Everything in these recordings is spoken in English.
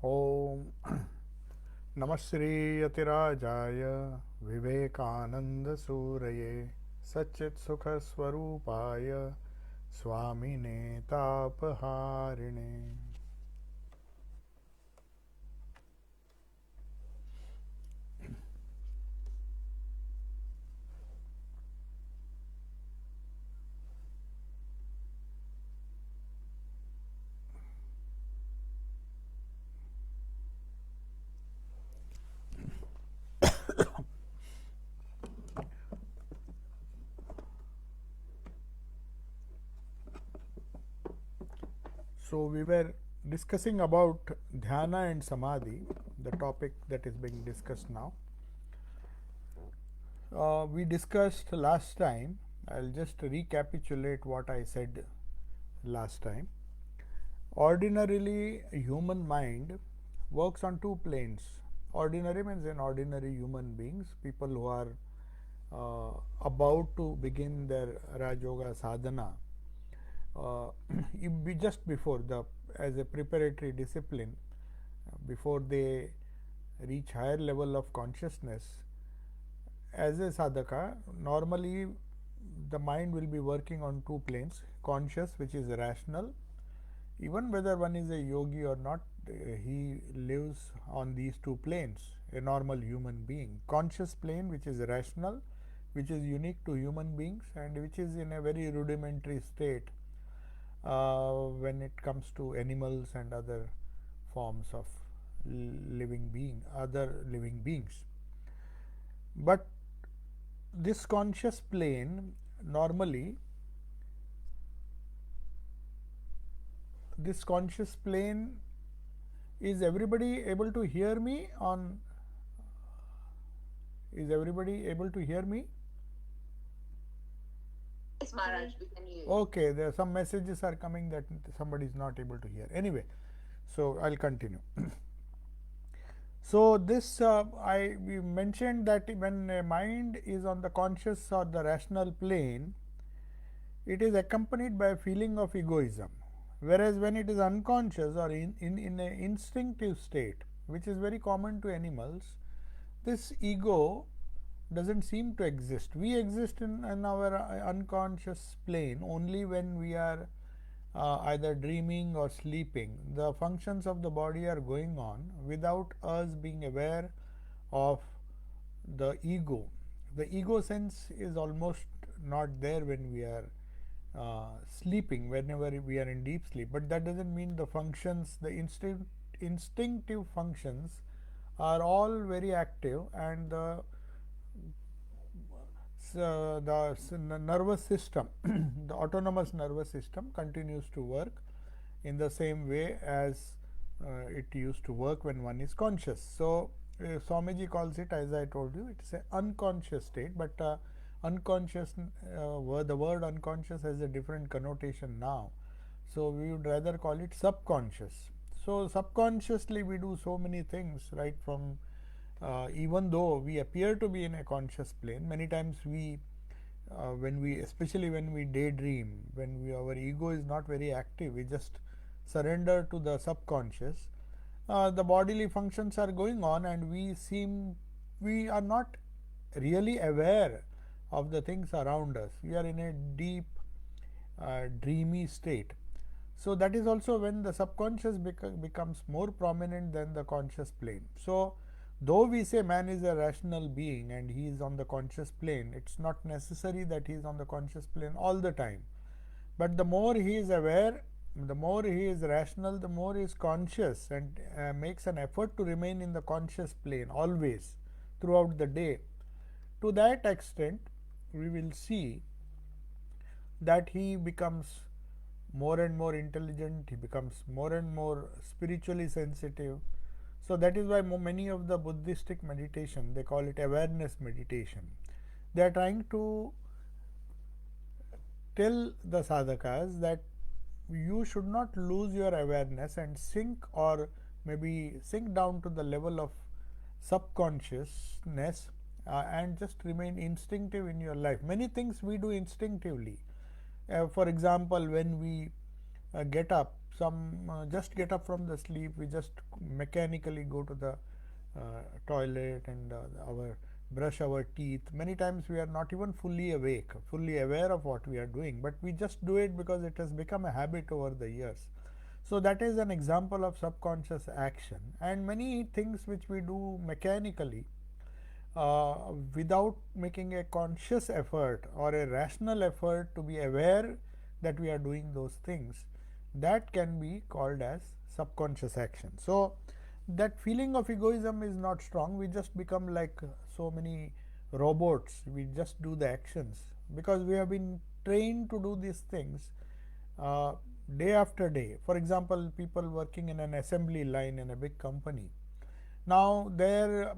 ओम नमः श्री यतिराजाय विवेकानंद सूरये सच्चित् सुख स्वरूपाय स्वामिने तापहारिणे. So we were discussing about dhyana and samadhi, the topic that is being discussed now. We discussed last time. I'll just recapitulate what I said last time. Ordinarily, human mind works on two planes. Ordinary means in ordinary human beings, people who are about to begin their Raj Yoga sadhana. Just before as a preparatory discipline, before they reach higher level of consciousness, as a sadhaka, normally the mind will be working on two planes: conscious, which is rational. Even whether one is a yogi or not, he lives on these two planes, a normal human being. Conscious plane, which is rational, which is unique to human beings and which is in a very rudimentary state when it comes to animals and other forms of other living beings. But this conscious plane, normally this conscious plane, is everybody able to hear me on? Is everybody able to hear me? Yes, Maharaj, we can hear you. Okay, there are some messages are coming that somebody is not able to hear. Anyway, so I'll continue. So this we mentioned that when a mind is on the conscious or the rational plane, it is accompanied by a feeling of egoism. Whereas when it is unconscious or in an instinctive state, which is very common to animals, this ego doesn't seem to exist. We exist in our unconscious plane only when we are either dreaming or sleeping. The functions of the body are going on without us being aware of the ego. The ego sense is almost not there when we are sleeping, whenever we are in deep sleep. But that doesn't mean the functions, the instinctive functions, are all very active, and the nervous system, the autonomous nervous system, continues to work in the same way as it used to work when one is conscious. So Swamiji calls it, as I told you, it's an unconscious state, but unconscious, the word unconscious has a different connotation now. So we would rather call it subconscious. So subconsciously we do so many things, right? From even though we appear to be in a conscious plane, many times when we, especially when we daydream, when our ego is not very active, we just surrender to the subconscious. The bodily functions are going on, and we are not really aware of the things around us. We are in a deep, dreamy state. So that is also when the subconscious becomes more prominent than the conscious plane. So though we say man is a rational being and he is on the conscious plane, it's not necessary that he is on the conscious plane all the time. But the more he is aware, the more he is rational, the more he is conscious and makes an effort to remain in the conscious plane always throughout the day. To that extent, we will see that he becomes more and more intelligent, he becomes more and more spiritually sensitive. So that is why many of the Buddhistic meditation, they call it awareness meditation. They are trying to tell the sadhakas that you should not lose your awareness and sink, or maybe sink down to the level of subconsciousness and just remain instinctive in your life. Many things we do instinctively. For example, when we get up, just get up from the sleep, we just mechanically go to the toilet and our brush our teeth. Many times we are not even fully awake, fully aware of what we are doing, but we just do it because it has become a habit over the years. So that is an example of subconscious action. And many things which we do mechanically without making a conscious effort or a rational effort to be aware that we are doing those things, that can be called as subconscious action. So that feeling of egoism is not strong. We just become like so many robots. We just do the actions because we have been trained to do these things uh, day after day. For example, people working in an assembly line in a big company, now their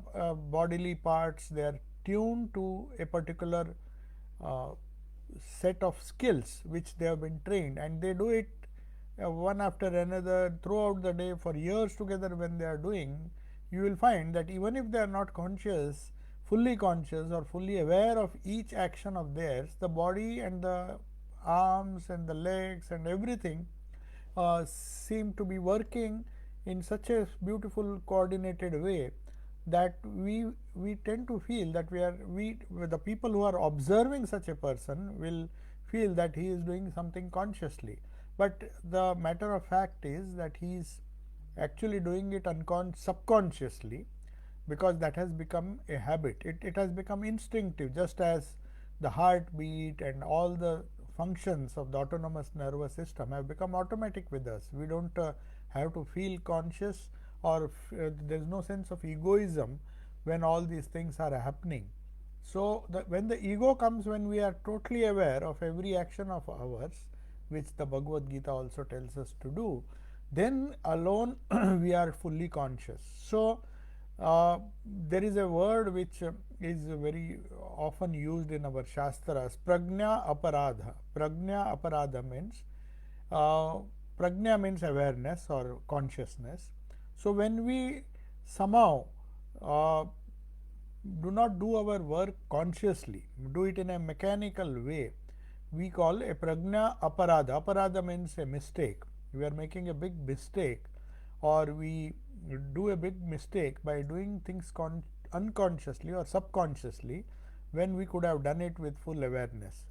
bodily parts, they are tuned to a particular uh, set of skills which they have been trained, and they do it one after another throughout the day for years together. When they are doing, you will find that even if they are not conscious, fully conscious or fully aware of each action of theirs, the body and the arms and the legs and everything seem to be working in such a beautiful coordinated way that we tend to feel that we the people who are observing such a person will feel that he is doing something consciously, but the matter of fact is that he is actually doing it subconsciously, because that has become a habit. It has become instinctive, just as the heartbeat and all the functions of the autonomous nervous system have become automatic with us. We don't have to feel conscious, or there is no sense of egoism when all these things are happening. So when the ego comes, when we are totally aware of every action of ours, which the Bhagavad Gita also tells us to do, then alone we are fully conscious. So there is a word which is very often used in our Shastras, prajna aparadha. Prajna aparadha means uh, prajna means awareness or consciousness. So when we somehow uh, do not do our work consciously, do it in a mechanical way, we call a prajna aparadha. Aparadha means a mistake. We are making a big mistake, or we do a big mistake by doing things unconsciously or subconsciously when we could have done it with full awareness.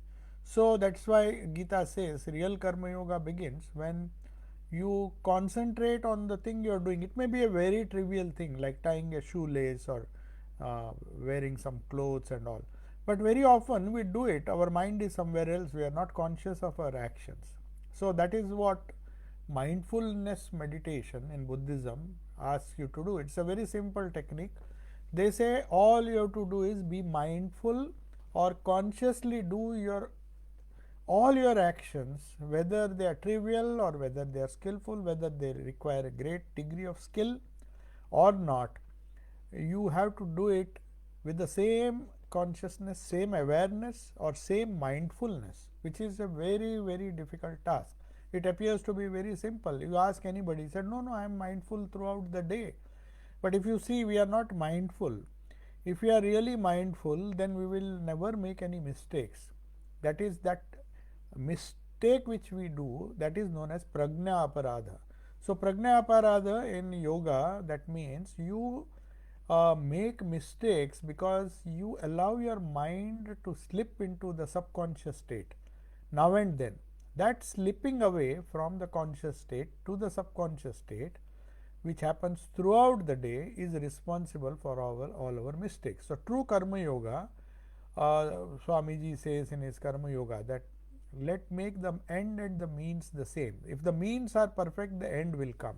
So that's why Gita says real karma yoga begins when you concentrate on the thing you are doing. It may be a very trivial thing like tying a shoelace or wearing some clothes and all, but very often we do it, our mind is somewhere else, we are not conscious of our actions. So that is what mindfulness meditation in Buddhism asks you to do. It's a very simple technique. They say all you have to do is be mindful or consciously do all your actions, whether they are trivial or whether they are skillful, whether they require a great degree of skill or not. You have to do it with the same consciousness, same awareness or same mindfulness, which is a very, very difficult task. It appears to be very simple. You ask anybody, he said, no, I am mindful throughout the day. But if you see, we are not mindful. If we are really mindful, then we will never make any mistakes. That is, that mistake which we do, that is known as prajna aparadha. So prajna aparadha in yoga, that means you make mistakes because you allow your mind to slip into the subconscious state now and then. That slipping away from the conscious state to the subconscious state, which happens throughout the day, is responsible for all our mistakes. So true karma yoga, Swamiji says in his karma yoga that let make the end and the means the same. If the means are perfect, the end will come.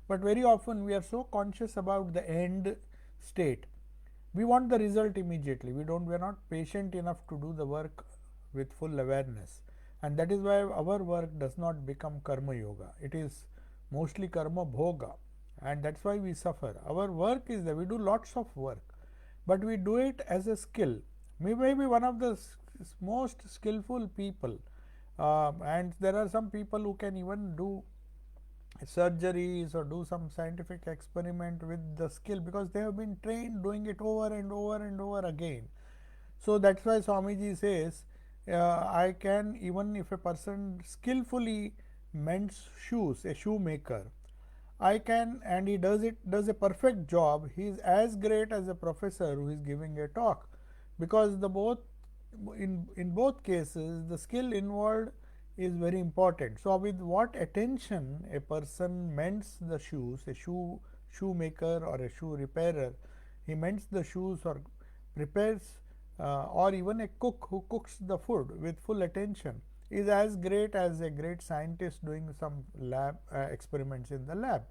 But very often we are so conscious about the end state, we want the result immediately. We are not patient enough to do the work with full awareness, and that is why our work does not become karma yoga. It is mostly karma bhoga, and that's why we suffer. Our work is that we do lots of work, but we do it as a skill. We may be one of the most skillful people, and there are some people who can even do surgeries or do some scientific experiment with the skill because they have been trained doing it over and over and over again. So that's why Swamiji says, I can, even if a person skillfully mends shoes, a shoemaker, I can, and he does a perfect job. He is as great as a professor who is giving a talk, because the both in both cases the skill involved is very important. So with what attention a person mends the shoes, a shoemaker or a shoe repairer, he mends the shoes or prepares, or even a cook who cooks the food with full attention, is as great as a great scientist doing some lab experiments in the lab.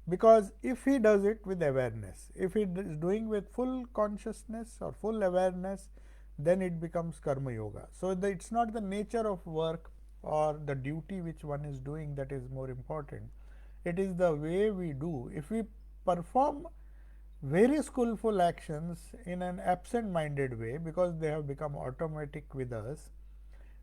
Because if he does it with awareness, if he is doing with full consciousness or full awareness, then it becomes karma yoga. So it's not the nature of work or the duty which one is doing that is more important. It is the way we do. If we perform very skillful actions in an absent minded way, because they have become automatic with us,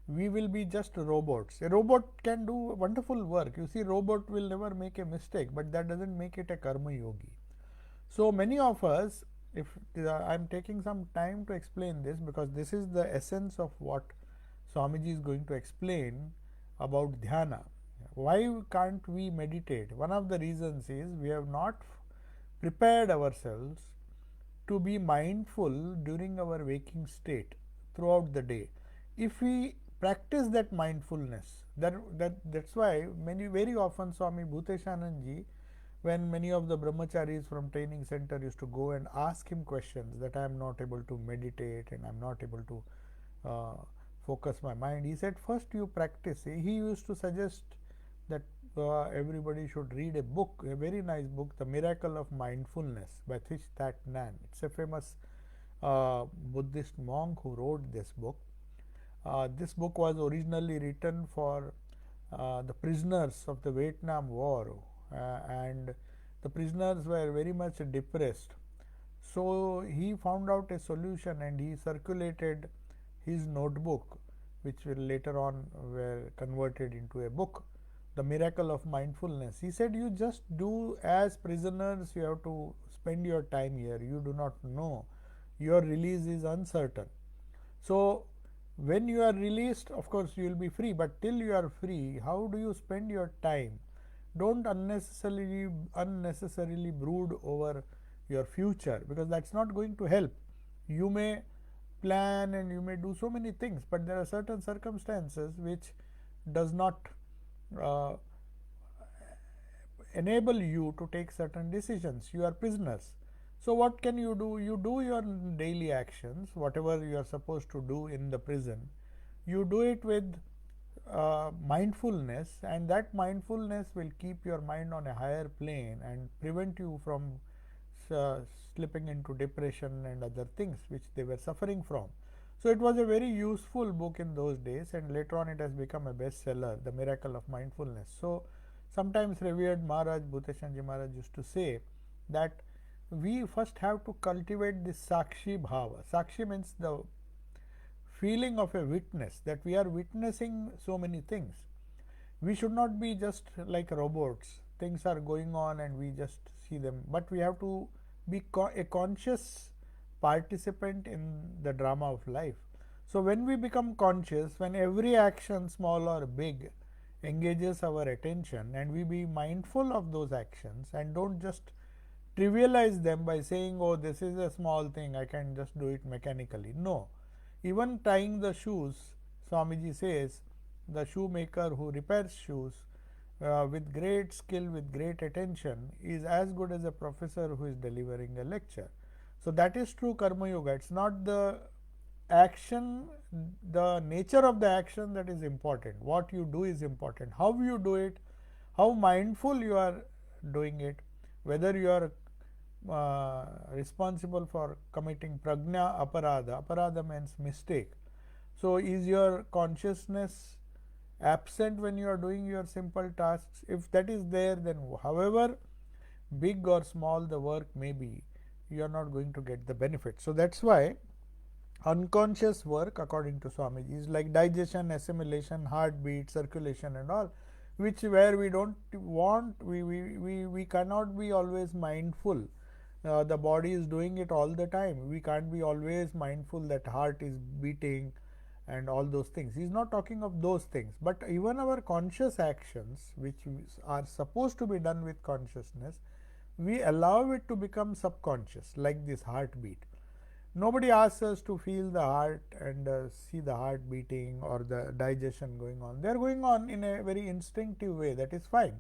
we will be just robots. A robot can do wonderful work. You see, robot will never make a mistake, but that doesn't make it a karma yogi. So many of us, if I am taking some time to explain this, because this is the essence of what Swamiji is going to explain about dhyana. Why can't we meditate? One of the reasons is we have not prepared ourselves to be mindful during our waking state throughout the day. If we practice that mindfulness, that's why many very often Swami Bhuteshanandji, when many of the brahmacharis from training center used to go and ask him questions that I am not able to meditate and I am not able to focus my mind, he said, first you practice. He used to suggest that everybody should read a book, a very nice book, The Miracle of Mindfulness by Thich Nhat Hanh. It's a famous Buddhist monk who wrote this book. This book was originally written for the prisoners of the Vietnam War, and the prisoners were very much depressed. So he found out a solution and he circulated his notebook, which will later on were converted into a book, The Miracle of Mindfulness. He said, you just do as prisoners, you have to spend your time here. You do not know. Your release is uncertain. So when you are released, of course you will be free, but till you are free, how do you spend your time? Don't unnecessarily brood over your future, because that's not going to help. You may plan and you may do so many things, but there are certain circumstances which does not enable you to take certain decisions. You are prisoners. So what can you do? You do your daily actions, whatever you are supposed to do in the prison. You do it with mindfulness, and that mindfulness will keep your mind on a higher plane and prevent you from slipping into depression and other things which they were suffering from. So it was a very useful book in those days, and later on it has become a bestseller, The Miracle of Mindfulness. So sometimes revered Maharaj, Bhuteshanji Maharaj used to say that we first have to cultivate this Sakshi Bhava. Sakshi means the feeling of a witness, that we are witnessing so many things. We should not be just like robots. Things are going on and we just see them, but we have to be a conscious participant in the drama of life. So when we become conscious, when every action, small or big, engages our attention, and we be mindful of those actions and don't just trivialize them by saying, oh, this is a small thing, I can just do it mechanically. No. Even tying the shoes, Swamiji says, the shoemaker who repairs shoes with great skill, with great attention, is as good as a professor who is delivering a lecture. So that is true Karma Yoga. It's not the action, the nature of the action that is important. What you do is important. How you do it, how mindful you are doing it, whether you are responsible for committing prajna aparadha. Aparadha means mistake. So is your consciousness absent when you are doing your simple tasks? If that is there, then however big or small the work may be, you are not going to get the benefit. So that's why unconscious work, according to Swamiji, is like digestion, assimilation, heartbeat, circulation and all, which where we don't want, we cannot be always mindful. The body is doing it all the time. We can't be always mindful that heart is beating and all those things. He is not talking of those things, but even our conscious actions, which are supposed to be done with consciousness, we allow it to become subconscious, like this heartbeat. Nobody asks us to feel the heart and see the heart beating or the digestion going on. They are going on in a very instinctive way. That is fine.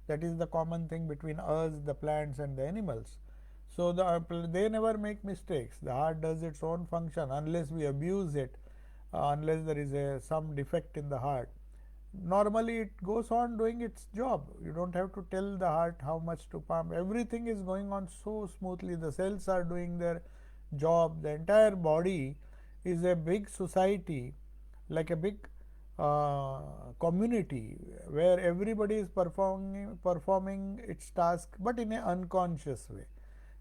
That is the common thing between us, the plants, and the animals. So they never make mistakes. The heart does its own function unless we abuse it, unless there is some defect in the heart. Normally it goes on doing its job. You don't have to tell the heart how much to pump. Everything is going on so smoothly. The cells are doing their job. The entire body is a big society, like a big community where everybody is performing its task, but in an unconscious way.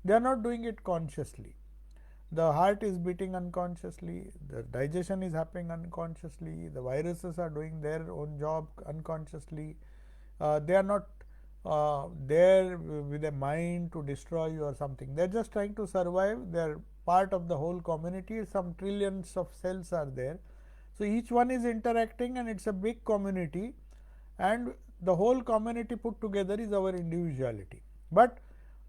They are not doing it consciously. The heart is beating unconsciously, the digestion is happening unconsciously, the viruses are doing their own job unconsciously. They are not there with a mind to destroy you or something. They are just trying to survive. They are part of the whole community. Some trillions of cells are there. So each one is interacting, and it's a big community, and the whole community put together is our individuality. But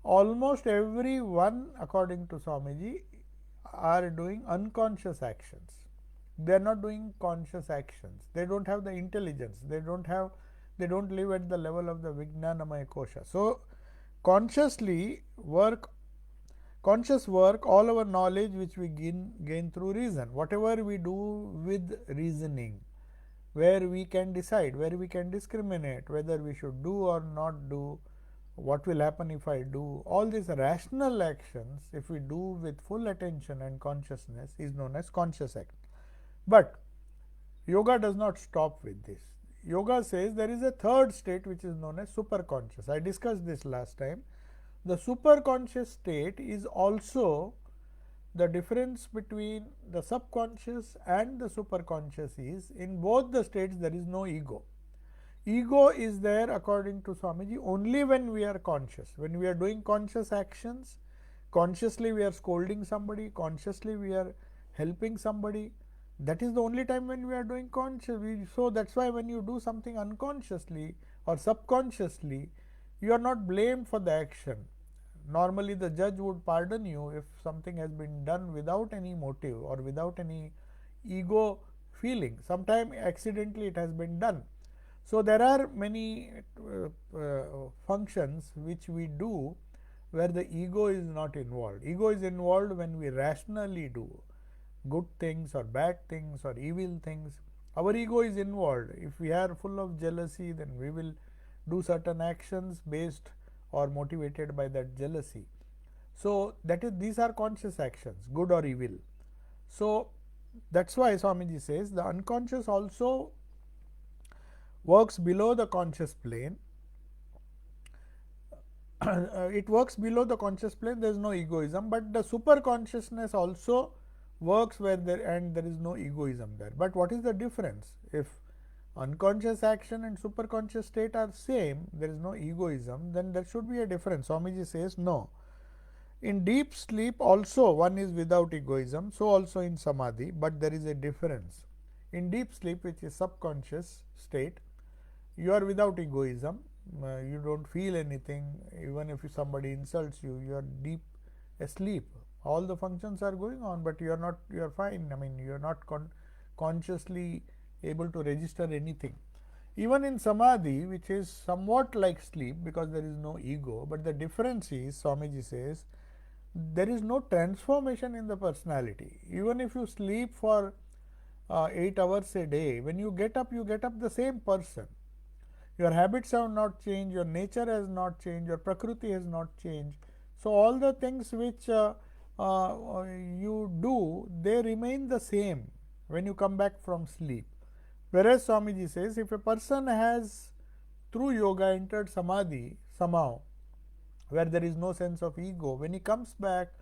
almost everyone, according to Swamiji, are doing unconscious actions. They are not doing conscious actions. They don't have the intelligence. They don't live at the level of the Vijnanamaya Kosha. So conscious work, all our knowledge which we gain through reason, whatever we do with reasoning, where we can decide, where we can discriminate whether we should do or not do, what will happen if I do, all these rational actions, if we do with full attention and consciousness, is known as conscious act. But yoga does not stop with this. Yoga says there is a third state which is known as superconscious. I discussed this last time. The superconscious state is also the difference between the subconscious and the superconscious is, in both the states there is no ego. Ego is there, according to Swamiji, only when we are conscious. When we are doing conscious actions, consciously we are scolding somebody, consciously we are helping somebody, that is the only time when we are doing conscious. So that's why when you do something unconsciously or subconsciously, you are not blamed for the action. Normally the judge would pardon you if something has been done without any motive or without any ego feeling. Sometime accidentally it has been done. So there are many functions which we do where the ego is not involved. Ego is involved when we rationally do good things or bad things or evil things. Our ego is involved. If we are full of jealousy, then we will do certain actions based or motivated by that jealousy. So these are conscious actions, good or evil. So that's why Swamiji says the unconscious also works below the conscious plane. It works below the conscious plane, there is no egoism, but the super consciousness also works where there is no egoism there. But what is the difference? If unconscious action and superconscious state are same, there is no egoism, then there should be a difference. Swamiji says no. In deep sleep also one is without egoism, so also in samadhi, but there is a difference. In deep sleep, which is subconscious state, you are without egoism, you don't feel anything. Even if somebody insults you, you are deep asleep. All the functions are going on, but you are fine. I mean, you are not consciously able to register anything. Even in samadhi, which is somewhat like sleep because there is no ego, but the difference is, Swamiji says, there is no transformation in the personality. Even if you sleep for 8 hours a day, when you get up the same person. Your habits have not changed, your nature has not changed, your prakriti has not changed. So all the things which you do, they remain the same when you come back from sleep. Whereas Swamiji says, if a person has through yoga entered samadhi somehow, where there is no sense of ego, when he comes back,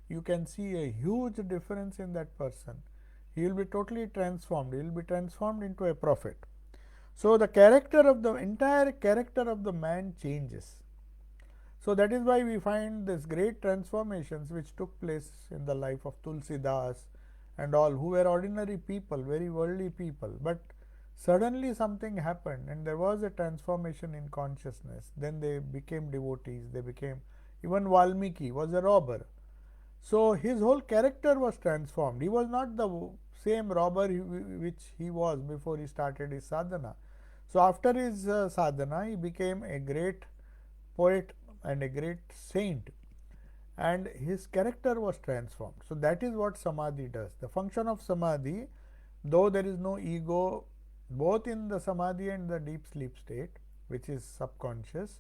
you can see a huge difference in that person. He will be totally transformed. He will be transformed into a prophet. So the entire character of the man changes. So that is why we find these great transformations which took place in the life of Tulsidas and all, who were ordinary people, very worldly people, but suddenly something happened and there was a transformation in consciousness. Then they became devotees, they became, even Valmiki was a robber. So his whole character was transformed. He was not the same robber which he was before he started his sadhana. So after his sadhana, he became a great poet and a great saint, and his character was transformed. So that is what samadhi does. The function of samadhi, though there is no ego both in the samadhi and the deep sleep state, which is subconscious,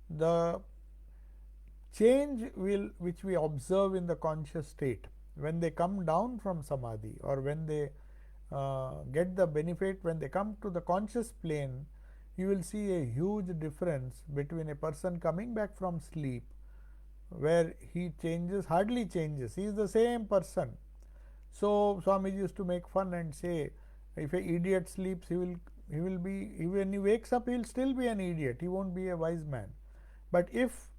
the change which we observe in the conscious state when they come down from samadhi, or when they get the benefit, when they come to the conscious plane, you will see a huge difference between a person coming back from sleep, where he changes, hardly changes, he is the same person. So Swamiji used to make fun and say, if an idiot sleeps, he will be, when he wakes up, he will still be an idiot, he won't be a wise man. But if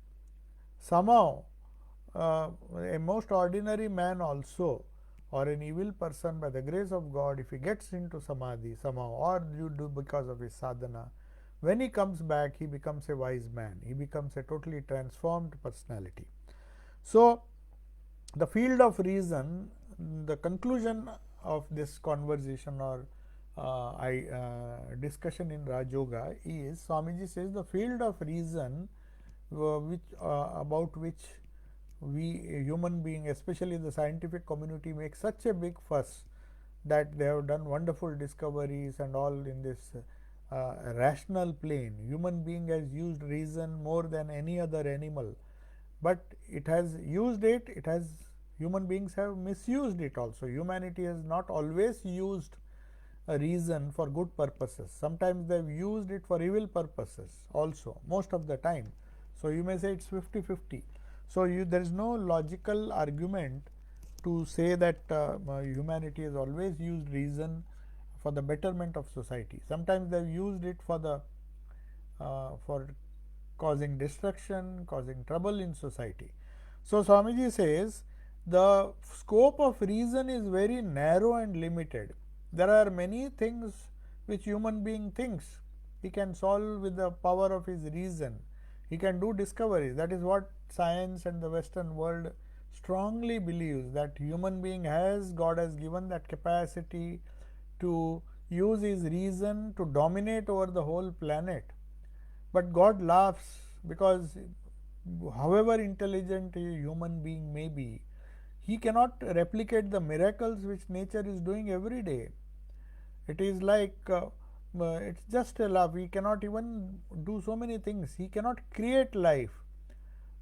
somehow a most ordinary man also, or an evil person, by the grace of God, if he gets into samadhi somehow, or you do because of his sadhana, when he comes back, he becomes a wise man, he becomes a totally transformed personality. So the field of reason, the conclusion of this conversation or discussion in Raj Yoga is, Swamiji says, the field of reason about which we human being, especially the scientific community, make such a big fuss, that they have done wonderful discoveries and all in this rational plane. Human being has used reason more than any other animal, but it has used it, human beings have misused it also. Humanity has not always used a reason for good purposes. Sometimes they have used it for evil purposes also, most of the time. So you may say it's 50-50. So there is no logical argument to say that humanity has always used reason for the betterment of society. Sometimes they have used it for causing destruction, causing trouble in society. So Swamiji says the scope of reason is very narrow and limited. There are many things which human being thinks he can solve with the power of his reason. He can do discoveries. That is what science and the Western world strongly believes, that human being has, God has given that capacity to use his reason to dominate over the whole planet. But God laughs, because however intelligent a human being may be, he cannot replicate the miracles which nature is doing every day. It is like it's just a laugh. He cannot even do so many things. He cannot create life.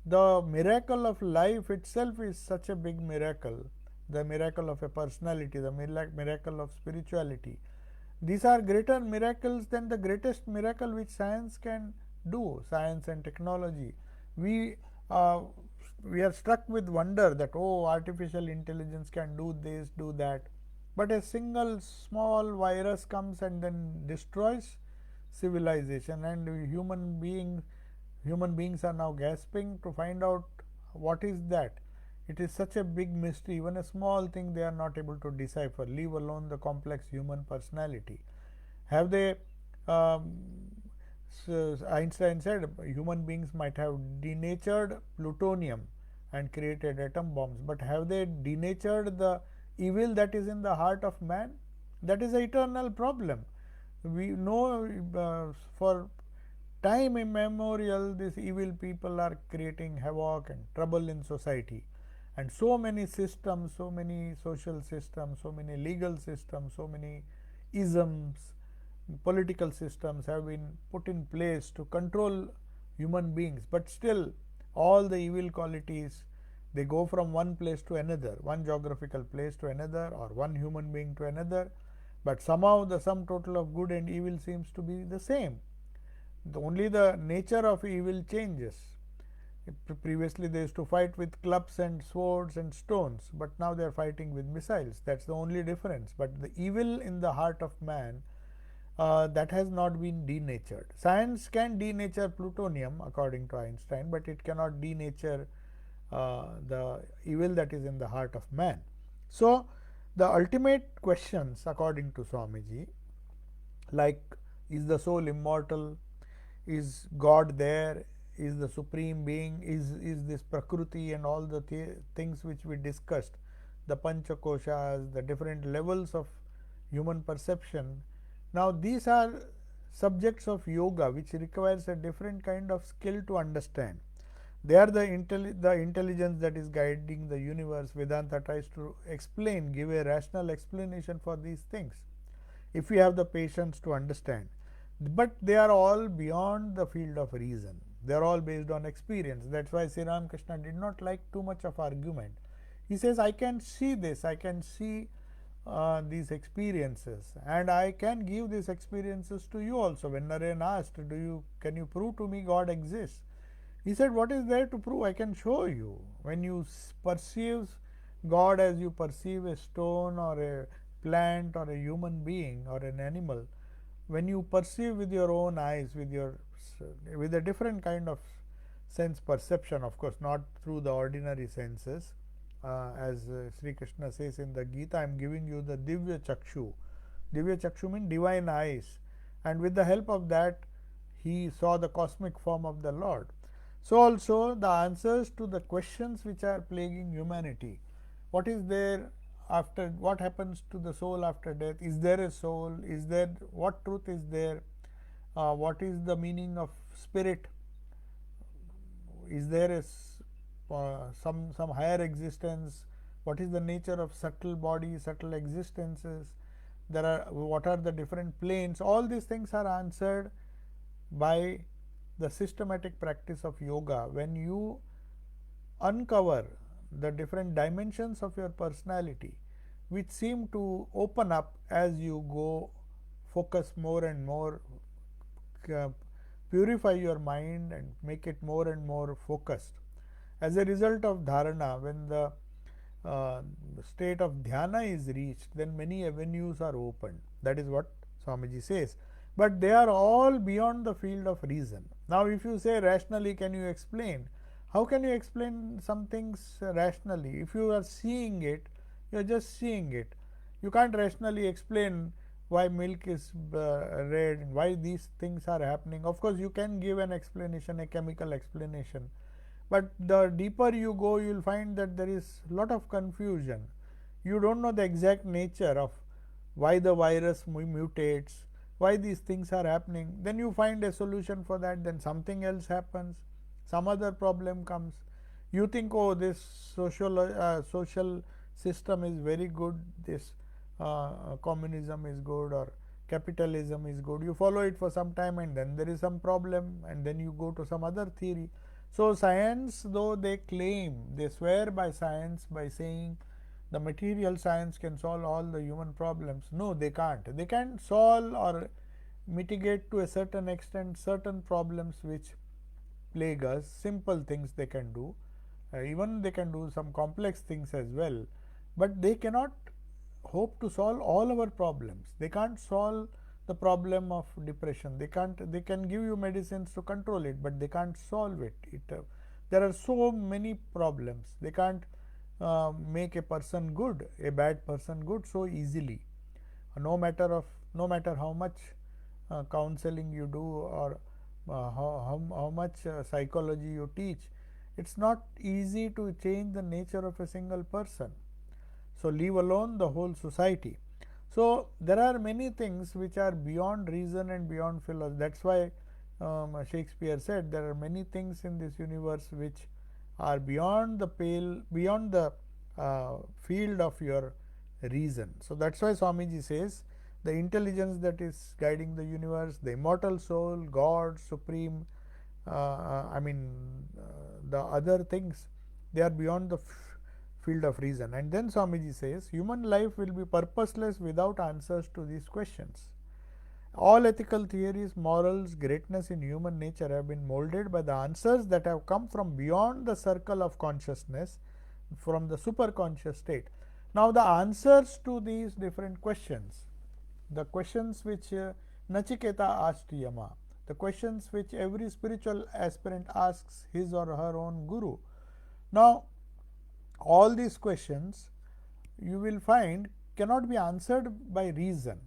The miracle of life itself is such a big miracle. The miracle of a personality, the miracle of spirituality. These are greater miracles than the greatest miracle which science can do, science and technology. We are struck with wonder that, oh, artificial intelligence can do this, do that. But a single small virus comes and then destroys civilization, and human beings are now gasping to find out what is that. It is such a big mystery. Even a small thing they are not able to decipher, leave alone the complex human personality. Have they so Einstein said human beings might have denatured plutonium and created atom bombs, but have they denatured the evil that is in the heart of man? That is an eternal problem. We know for time immemorial these evil people are creating havoc and trouble in society, and so many systems, so many social systems, so many legal systems, so many isms, political systems have been put in place to control human beings. But still all the evil qualities, they go from one place to another, one geographical place to another, or one human being to another, but somehow the sum total of good and evil seems to be the same. Only the nature of evil changes. Previously they used to fight with clubs and swords and stones, but now they are fighting with missiles. That's the only difference. But the evil in the heart of man, that has not been denatured. Science can denature plutonium according to Einstein, but it cannot denature the evil that is in the heart of man. So The ultimate questions, according to Swamiji, like is the soul immortal, is God there, is the supreme being, is this Prakriti and all the things which we discussed, the Panchakoshas, the different levels of human perception. Now these are subjects of yoga which requires a different kind of skill to understand. They are the intelligence that is guiding the universe. Vedanta tries to explain, give a rational explanation for these things, if we have the patience to understand. But they are all beyond the field of reason. They are all based on experience. That's why Sri Ramakrishna did not like too much of argument. He says, I can see this, I can see these experiences, and I can give these experiences to you also. When Naren asked, can you prove to me God exists? He said, what is there to prove? I can show you. When you perceive God as you perceive a stone or a plant or a human being or an animal, when you perceive with your own eyes, with a different kind of sense perception, of course, not through the ordinary senses, as Sri Krishna says in the Gita, I am giving you the Divya Chakshu. Divya Chakshu means divine eyes, and with the help of that, he saw the cosmic form of the Lord. So also the answers to the questions which are plaguing humanity. What is there after, what happens to the soul after death? Is there a soul? Is there, what truth is there? What is the meaning of spirit? Is there some higher existence? What is the nature of subtle body, subtle existences? What are the different planes? All these things are answered by the systematic practice of yoga. When you uncover the different dimensions of your personality, which seem to open up as you go, focus more and more, purify your mind and make it more and more focused. As a result of dharana, when the state of dhyana is reached, then many avenues are opened. That is what Swamiji says. But they are all beyond the field of reason. Now, if you say rationally, can you explain? How can you explain some things rationally? If you are seeing it, you are just seeing it. You can't rationally explain why milk is red and why these things are happening. Of course, you can give an explanation, a chemical explanation. But the deeper you go, you will find that there is a lot of confusion. You don't know the exact nature of why the virus mutates, why these things are happening. Then you find a solution for that, then something else happens, some other problem comes. You think, oh, this social system is very good, this communism is good or capitalism is good. You follow it for some time and then there is some problem, and then you go to some other theory. So science, though they claim, they swear by science by saying the material science can solve all the human problems. No, they can't. They can solve or mitigate to a certain extent certain problems which plague us. Simple things they can do. Even they can do some complex things as well. But they cannot hope to solve all our problems. They can't solve the problem of depression. They can give you medicines to control it, but they can't solve it. There are so many problems. They can't make a person good, a bad person good so easily. No matter how much counseling you do or how much psychology you teach, it's not easy to change the nature of a single person. So leave alone the whole society. So there are many things which are beyond reason and beyond philosophy. That's why Shakespeare said there are many things in this universe which are beyond the field of your reason. So that's why Swamiji says the intelligence that is guiding the universe, the immortal soul, God, supreme, the other things, they are beyond the field of reason. And then Swamiji says human life will be purposeless without answers to these questions. All ethical theories, morals, greatness in human nature have been molded by the answers that have come from beyond the circle of consciousness, from the superconscious state. Now the answers to these different questions, the questions which Nachiketa asked Yama, the questions which every spiritual aspirant asks his or her own guru. Now all these questions you will find cannot be answered by reason.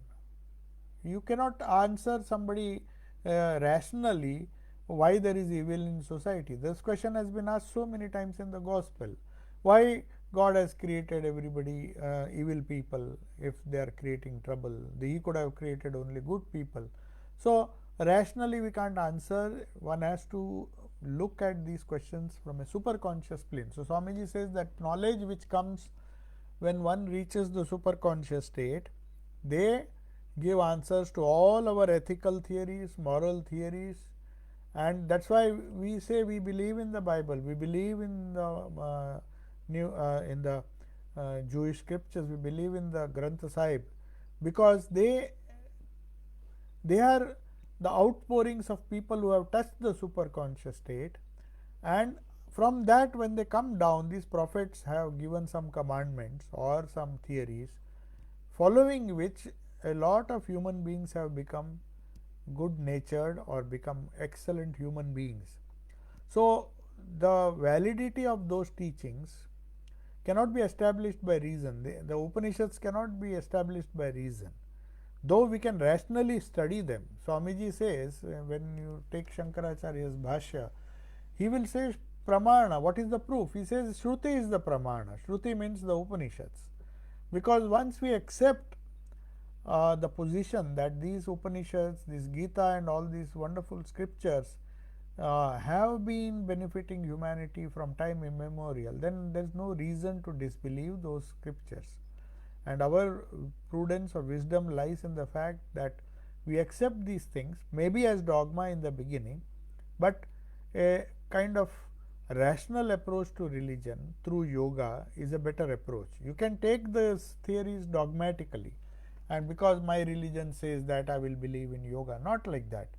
You cannot answer somebody rationally why there is evil in society. This question has been asked so many times in the gospel. Why God has created everybody evil people if they are creating trouble? He could have created only good people. So rationally we can't answer. One has to look at these questions from a superconscious plane. So Swamiji says that knowledge which comes when one reaches the superconscious state, they give answers to all our ethical theories, moral theories, and that's why we say we believe in the Bible, we believe in the Jewish scriptures, we believe in the Granth Sahib, because they are the outpourings of people who have touched the superconscious state, and from that when they come down, these prophets have given some commandments or some theories, following which a lot of human beings have become good natured or become excellent human beings. So the validity of those teachings cannot be established by reason. The Upanishads cannot be established by reason, though we can rationally study them. Swamiji says, when you take Shankaracharya's Bhashya, he will say Pramana. What is the proof? He says Shruti is the Pramana. Shruti means the Upanishads. Because once we accept the position that these Upanishads, this Gita and all these wonderful scriptures have been benefiting humanity from time immemorial, then there is no reason to disbelieve those scriptures. And our prudence or wisdom lies in the fact that we accept these things, maybe as dogma in the beginning, but a kind of rational approach to religion through yoga is a better approach. You can take these theories dogmatically, and because my religion says that, I will believe in yoga. Not like that.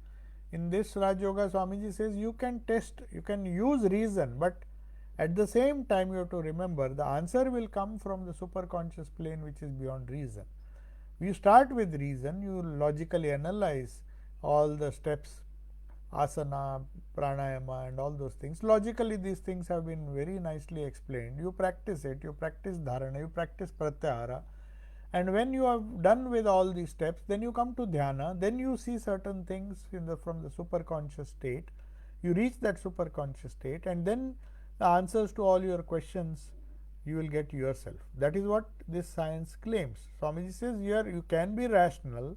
In this Raj Yoga, Swamiji says you can test, you can use reason, but at the same time you have to remember the answer will come from the superconscious plane, which is beyond reason. You start with reason, you logically analyze all the steps, asana, pranayama and all those things. Logically these things have been very nicely explained. You practice it, you practice dharana, you practice pratyahara, and when you have done with all these steps, then you come to dhyana, then you see certain things from the superconscious state. You reach that superconscious state, and then the answers to all your questions you will get yourself. That is what this science claims. Swamiji says here you can be rational,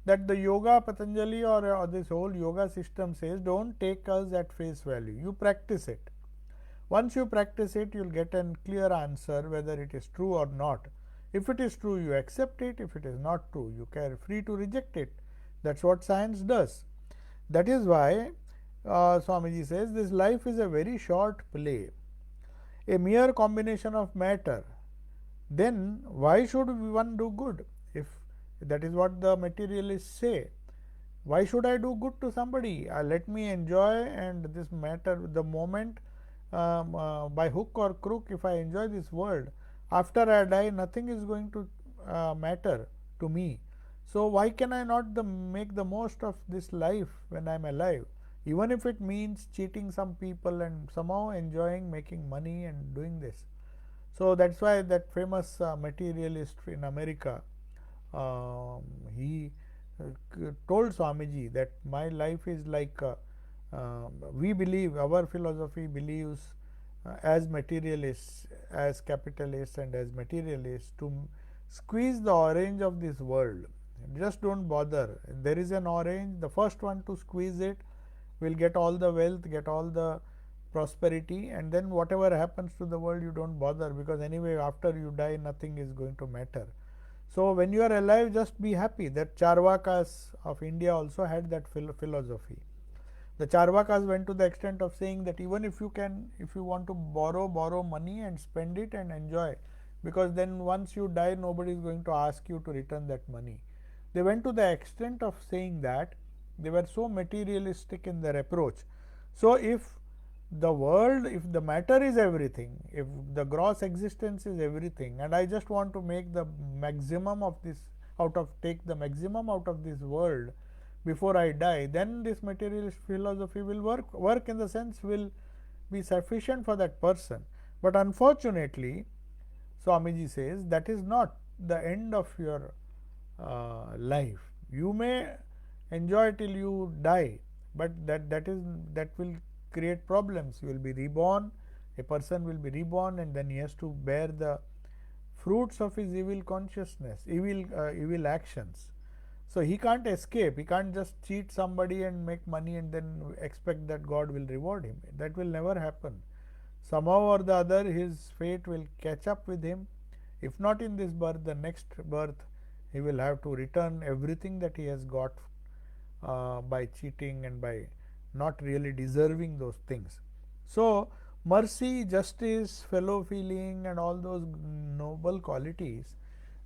that the yoga Patanjali or this whole yoga system says don't take us at face value. You practice it. Once you practice it, you will get a clear answer whether it is true or not. If it is true, you accept it. If it is not true, you are free to reject it. That is what science does. That is why Swamiji says this life is a very short play, a mere combination of matter. Then why should one do good? If that is what the materialists say, why should I do good to somebody? Let me enjoy, and this matter, the moment by hook or crook, if I enjoy this world, after I die, nothing is going to matter to me. So why can I not make the most of this life when I am alive, even if it means cheating some people and somehow enjoying making money and doing this. So that's why that famous materialist in America, he told Swamiji that my life is like we believe, our philosophy believes as materialists, as capitalists and as materialists, to squeeze the orange of this world. Just don't bother. There is an orange, the first one to squeeze it will get all the wealth, get all the prosperity, and then whatever happens to the world you don't bother, because anyway after you die nothing is going to matter. So when you are alive, just be happy. That Charvakas of India also had that philosophy. The Charvakas went to the extent of saying that even if you want to borrow money and spend it and enjoy, because then once you die nobody is going to ask you to return that money. They went to the extent of saying that. They were so materialistic in their approach. So if the world, if the matter is everything, if the gross existence is everything, and I just want to make the maximum of this take the maximum out of this world before I die, then this materialist philosophy will work in the sense will be sufficient for that person. But unfortunately, Swamiji says that is not the end of your life. You may enjoy till you die, but that will create problems. You will be reborn, a person will be reborn, and then he has to bear the fruits of his evil consciousness, evil actions. So he can't escape. He can't just cheat somebody and make money and then expect that God will reward him. That will never happen. Somehow or the other, his fate will catch up with him. If not in this birth, the next birth, he will have to return everything that he has got by cheating and by not really deserving those things. So, mercy, justice, fellow feeling, and all those noble qualities,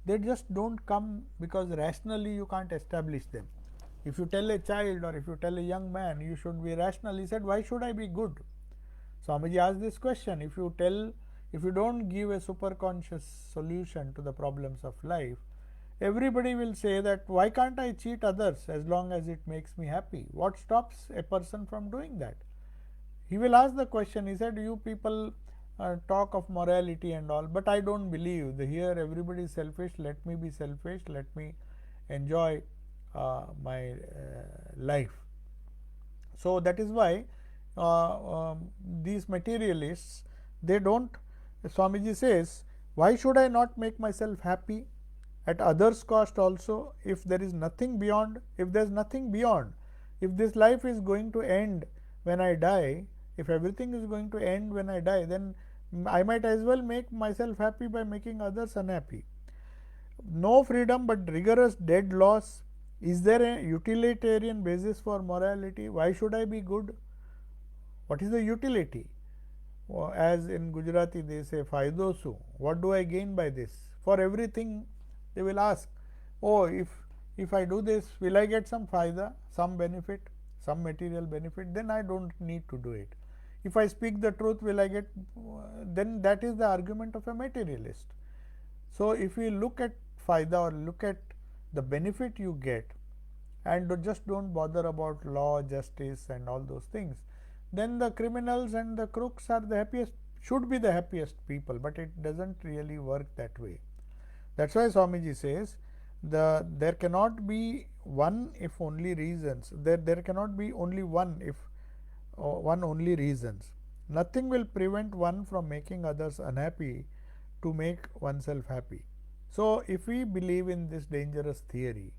they just don't come because rationally you can't establish them. If you tell a child or if you tell a young man you should be rational, he said, why should I be good? Swamiji asked this question. If you don't give a superconscious solution to the problems of life, everybody will say that why can't I cheat others as long as it makes me happy? What stops a person from doing that? He will ask the question. He said, you people talk of morality and all, but I don't believe. Here everybody is selfish. Let me be selfish. Let me enjoy my life. So that is why these materialists, they don't, Swamiji says, why should I not make myself happy at others' cost also, if there is nothing beyond? If there is nothing beyond, if this life is going to end when I die, if everything is going to end when I die, then I might as well make myself happy by making others unhappy. No freedom but rigorous dead laws. Is there a utilitarian basis for morality? Why should I be good? What is the utility? As in Gujarati they say, Faido su. What do I gain by this? For everything they will ask, oh, if I do this, will I get some faida, some benefit, some material benefit? Then I don't need to do it. If I speak the truth, will I get? Then that is the argument of a materialist. So if we look at faida or look at the benefit you get, and just don't bother about law, justice, and all those things, then the criminals and the crooks are the happiest, should be the happiest people, but it doesn't really work that way. That's why Swamiji says there cannot be one if only reasons. There cannot be only one if one only reasons. Nothing will prevent one from making others unhappy to make oneself happy. So if we believe in this dangerous theory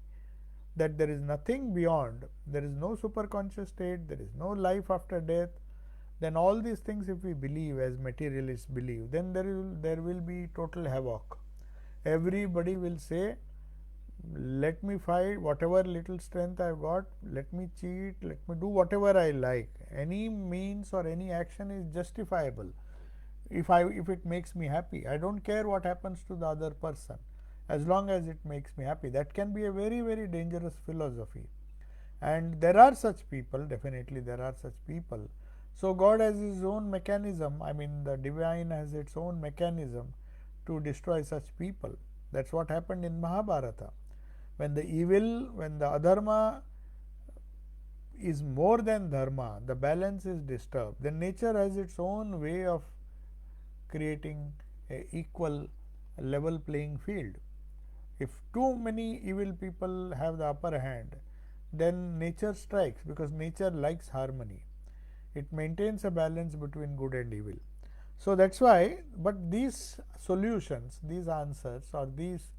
that there is nothing beyond, there is no superconscious state, there is no life after death, then all these things, if we believe as materialists believe, then there will be total havoc. Everybody will say, let me fight whatever little strength I've got, let me cheat, let me do whatever I like. Any means or any action is justifiable if it makes me happy. I don't care what happens to the other person, as long as it makes me happy. That can be a very, very dangerous philosophy. And there are such people, definitely there are such people. So God has his own mechanism, I mean the divine has its own mechanism to destroy such people. That's what happened in Mahabharata. When the adharma is more than dharma, the balance is disturbed, then nature has its own way of creating a equal level playing field. If too many evil people have the upper hand, then nature strikes, because nature likes harmony. It maintains a balance between good and evil. So that's why, but these solutions, these answers, or these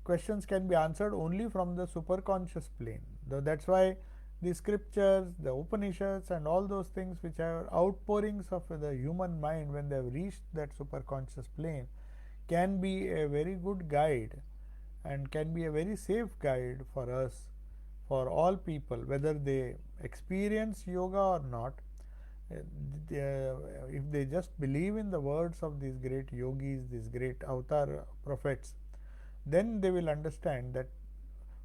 questions can be answered only from the superconscious plane. That's why the scriptures, the Upanishads, and all those things which are outpourings of the human mind when they have reached that superconscious plane, can be a very good guide and can be a very safe guide for us, for all people, whether they experience yoga or not. If they just believe in the words of these great yogis, these great avatar prophets, then they will understand that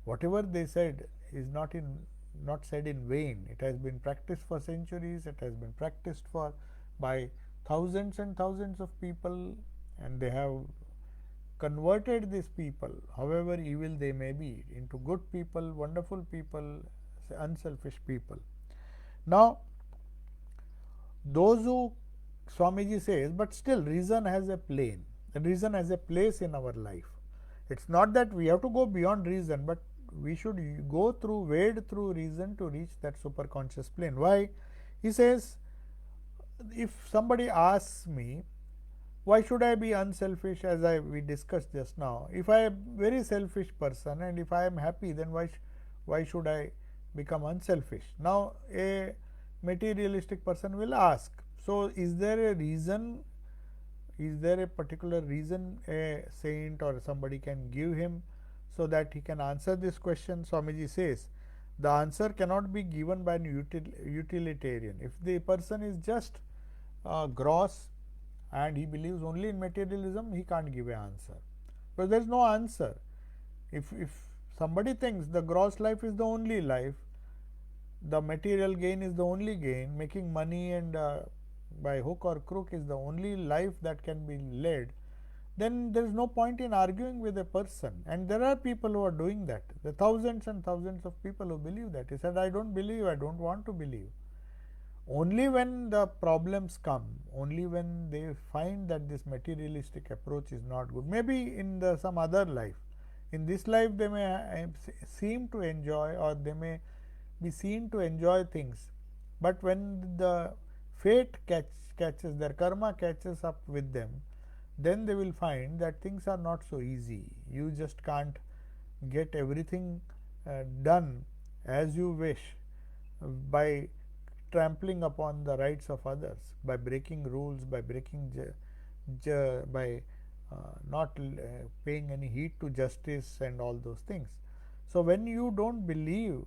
whatever they said is not said in vain. It has been practiced for centuries, it has been practiced by thousands and thousands of people, and they have converted these people, however evil they may be, into good people, wonderful people, unselfish people. Now, those who, Swamiji says, but still reason has a plane, reason has a place in our life. It's not that we have to go beyond reason, but we should wade through reason to reach that superconscious plane. Why? He says, if somebody asks me, why should I be unselfish, as we discussed just now? If I am very selfish person and if I am happy, then why should I become unselfish? Now a materialistic person will ask, so is there a reason, is there a particular reason a saint or somebody can give him so that he can answer this question? Swamiji says, the answer cannot be given by an utilitarian. If the person is just gross and he believes only in materialism, he can't give an answer, because there is no answer. If somebody thinks the gross life is the only life, the material gain is the only gain, making money and by hook or crook is the only life that can be led, then there is no point in arguing with a person. And there are people who are doing that. The thousands and thousands of people who believe that. He said, I don't believe, I don't want to believe. Only when the problems come, only when they find that this materialistic approach is not good, maybe in some other life, in this life they may seem to enjoy, or they may be seen to enjoy things, but when the fate catches, their karma catches up with them, then they will find that things are not so easy. You just can't get everything done as you wish by trampling upon the rights of others, by breaking rules, by breaking by not paying any heed to justice and all those things. So when you don't believe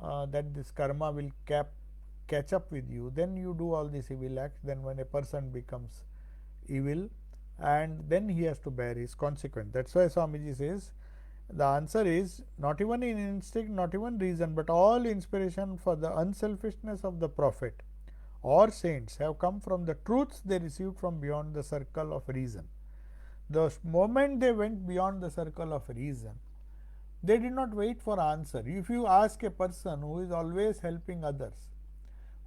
that this karma will catch up with you, then you do all these evil acts. Then when a person becomes evil, and then he has to bear his consequence. That's why Swamiji says, the answer is not even in instinct, not even reason, but all inspiration for the unselfishness of the prophet or saints have come from the truths they received from beyond the circle of reason. The moment they went beyond the circle of reason, they did not wait for answer. If you ask a person who is always helping others,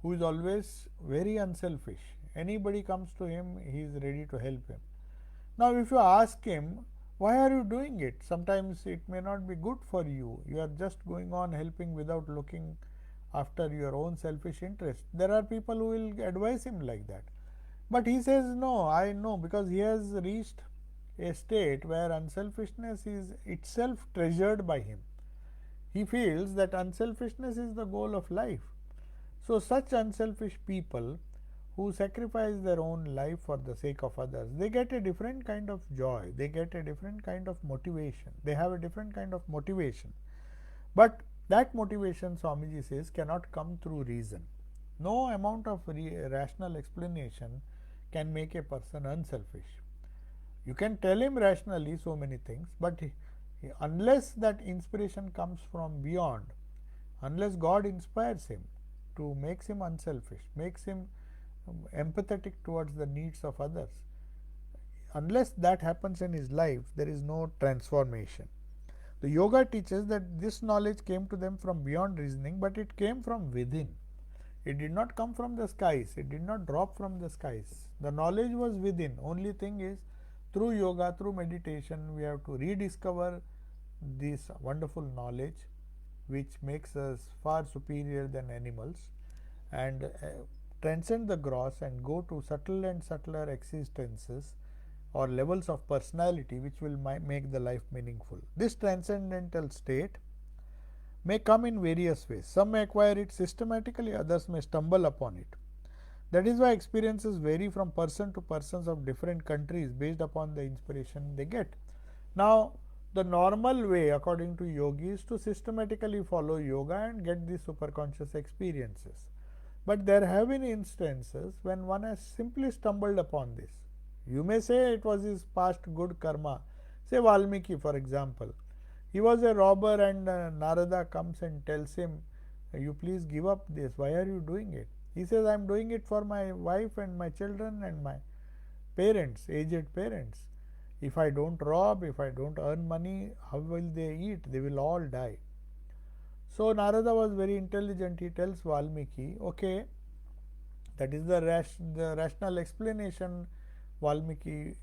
who is always very unselfish, anybody comes to him, he is ready to help him. Now if you ask him, why are you doing it? Sometimes it may not be good for you. You are just going on helping without looking after your own selfish interest. There are people who will advise him like that. But he says, no, I know, because he has reached a state where unselfishness is itself treasured by him. He feels that unselfishness is the goal of life. So such unselfish people who sacrifice their own life for the sake of others, they get a different kind of joy, they get a different kind of motivation, they have a different kind of motivation. But that motivation, Swamiji says, cannot come through reason. No amount of rational explanation can make a person unselfish. You can tell him rationally so many things, but unless that inspiration comes from beyond, unless God inspires him to makes him unselfish, makes him empathetic towards the needs of others, unless that happens in his life, there is no transformation. The yoga teaches that this knowledge came to them from beyond reasoning, but it came from within. It did not come from the skies, it did not drop from the skies. The knowledge was within. Only thing is, through yoga, through meditation, we have to rediscover this wonderful knowledge which makes us far superior than animals, and transcend the gross and go to subtle and subtler existences or levels of personality which will make the life meaningful. This transcendental state may come in various ways. Some may acquire it systematically, others may stumble upon it. That is why experiences vary from person to persons of different countries based upon the inspiration they get. Now, the normal way according to yogis is to systematically follow yoga and get these superconscious experiences. But there have been instances when one has simply stumbled upon this. You may say it was his past good karma. Say Valmiki, for example. He was a robber, and Narada comes and tells him, you please give up this. Why are you doing it? He says, I am doing it for my wife and my children and my parents, aged parents. If I don't rob, if I don't earn money, how will they eat? They will all die. So Narada was very intelligent. He tells Valmiki, okay, that is the rational explanation. Valmiki,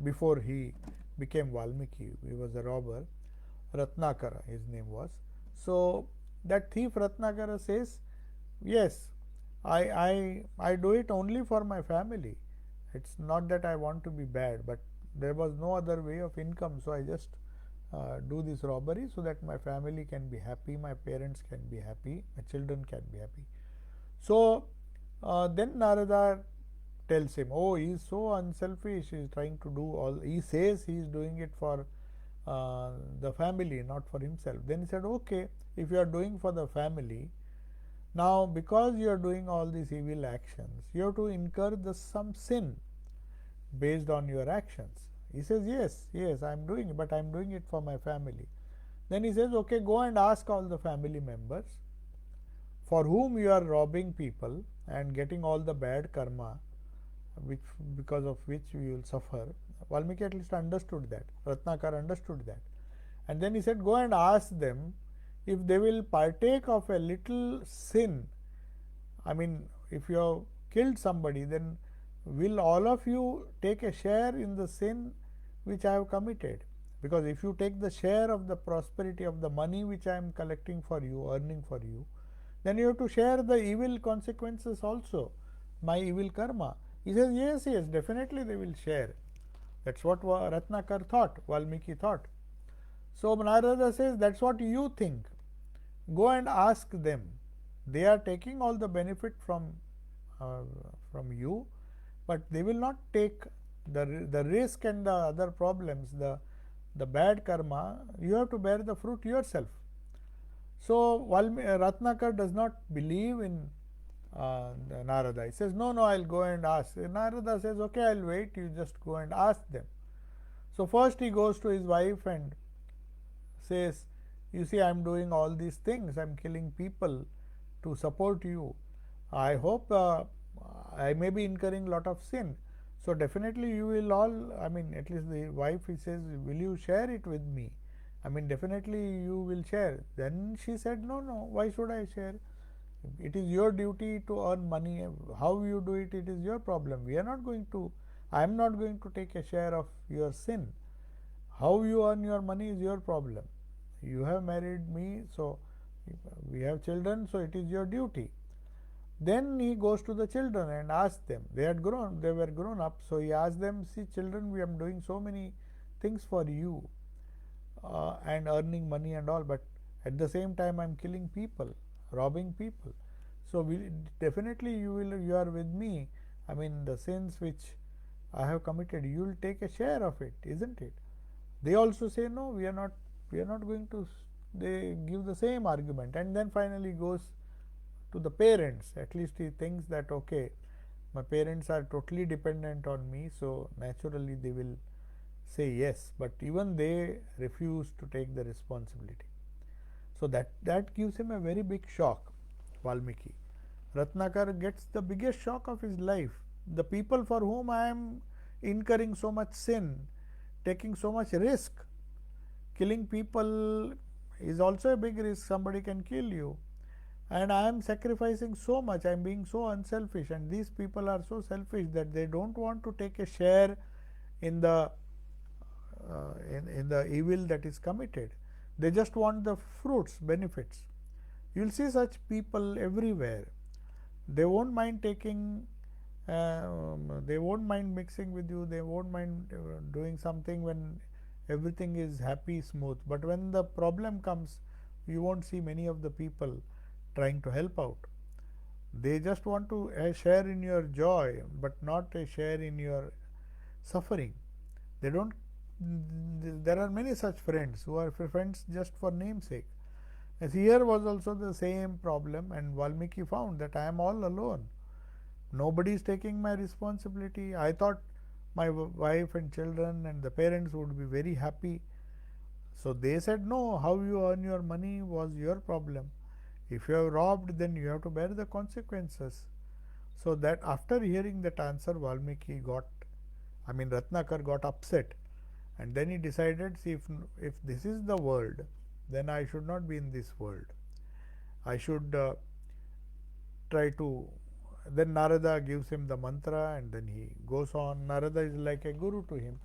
before he became Valmiki. He was a robber. Ratnakara, his name was. So that thief Ratnakara says, yes, I do it only for my family. It's not that I want to be bad, but there was no other way of income, so I just do this robbery so that my family can be happy, my parents can be happy, my children can be happy. So then Narada tells him, oh, he is so unselfish, he is trying to do all, he says he is doing it for the family, not for himself. Then he said, okay, if you are doing for the family, now because you are doing all these evil actions, you have to incur some sin based on your actions. He says, yes, I am doing it, but I am doing it for my family. Then he says, okay, go and ask all the family members for whom you are robbing people and getting all the bad karma, which because of which you will suffer. Valmiki at least understood that. Ratnakar understood that. And then he said, go and ask them if they will partake of a little sin. I mean, if you have killed somebody, then will all of you take a share in the sin which I have committed? Because if you take the share of the prosperity of the money which I am collecting for you, earning for you, then you have to share the evil consequences also, my evil karma. He says, yes, definitely they will share. That's what Ratnakar thought, Valmiki thought. So Narada says, that's what you think. Go and ask them. They are taking all the benefit from you, but they will not take the risk and the other problems, the bad karma. You have to bear the fruit yourself. So Ratnakar does not believe in Narada. He says, no, I'll go and ask. Narada says, okay, I'll wait, you just go and ask them. So first he goes to his wife and says, you see, I'm doing all these things, I'm killing people to support you. I hope I may be incurring a lot of sin. So definitely you will all, I mean, at least the wife, he says, will you share it with me? I mean, definitely you will share. Then she said, no, why should I share? It is your duty to earn money. How you do it, it is your problem. We are not going to, I am not going to take a share of your sin. How you earn your money is your problem. You have married me, so we have children, so it is your duty. Then he goes to the children and asks them. They were grown up, so he asked them, see children, we am doing so many things for you and earning money and all, but at the same time I am killing people, robbing people. So definitely you are with me. I mean, the sins which I have committed, you will take a share of it, isn't it? They also say, no, we are not going to. They give the same argument, and then finally goes to the parents. At least he thinks that, okay, my parents are totally dependent on me, so naturally they will say yes, but even they refuse to take the responsibility. So that gives him a very big shock, Valmiki. Ratnakar gets the biggest shock of his life. The people for whom I am incurring so much sin, taking so much risk, killing people is also a big risk. Somebody can kill you. And I am sacrificing so much, I am being so unselfish, and these people are so selfish that they don't want to take a share in the in the evil that is committed. They just want the fruits, benefits. You will see such people everywhere. They won't mind taking, they won't mind mixing with you, they won't mind doing something when everything is happy, smooth. But when the problem comes, you won't see many of the people trying to help out. They just want to share in your joy, but not a share in your suffering. They don't. There are many such friends who are friends just for namesake. As here was also the same problem, and Valmiki found that I am all alone. Nobody is taking my responsibility. I thought my wife and children and the parents would be very happy. So they said, no, how you earn your money was your problem. If you have robbed, then you have to bear the consequences. So that after hearing that answer, Valmiki Ratnakar got upset, and then he decided, see, if this is the world, then I should not be in this world. I should try to. Then Narada gives him the mantra, and then he goes on. Narada is like a guru to him,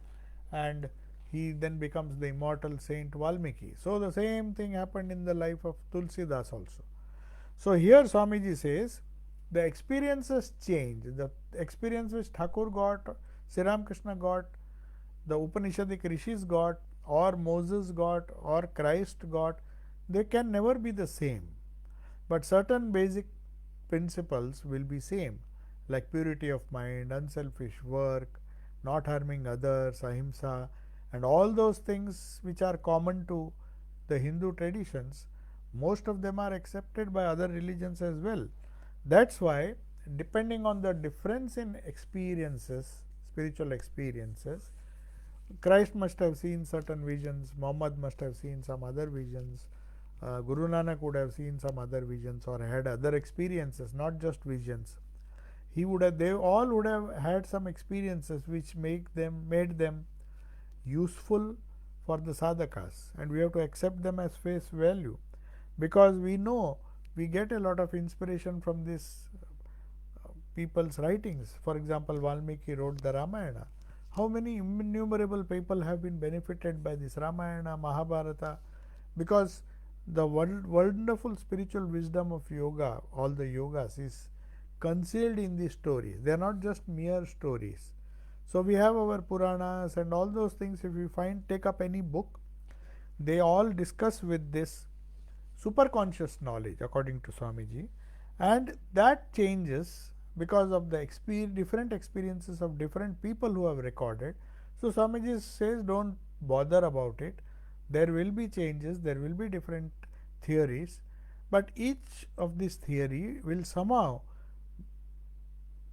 and he then becomes the immortal saint Valmiki. So the same thing happened in the life of Tulsidas also. So here Swamiji says the experiences change. The experience which Thakur got, Sri Ramakrishna got, the Upanishadic rishis got, or Moses got, or Christ got, they can never be the same. But certain basic principles will be same, like purity of mind, unselfish work, not harming others, ahimsa, and all those things which are common to the Hindu traditions. Most of them are accepted by other religions as well. That's why, depending on the difference in experiences, spiritual experiences, Christ must have seen certain visions, Muhammad must have seen some other visions, Guru Nanak would have seen some other visions or had other experiences, not just visions. They all would have had some experiences which made them useful for the sadhakas, and we have to accept them as face value, because we know we get a lot of inspiration from these people's writings. For example, Valmiki wrote the Ramayana. How many innumerable people have been benefited by this Ramayana, Mahabharata, because the wonderful spiritual wisdom of yoga, all the yogas, is concealed in these stories. They are not just mere stories. So we have our Puranas and all those things. If you take up any book, they all discuss with this superconscious knowledge, according to Swamiji, and that changes because of the different experiences of different people who have recorded. So Swamiji says, don't bother about it. There will be changes, there will be different theories, but each of these theory will somehow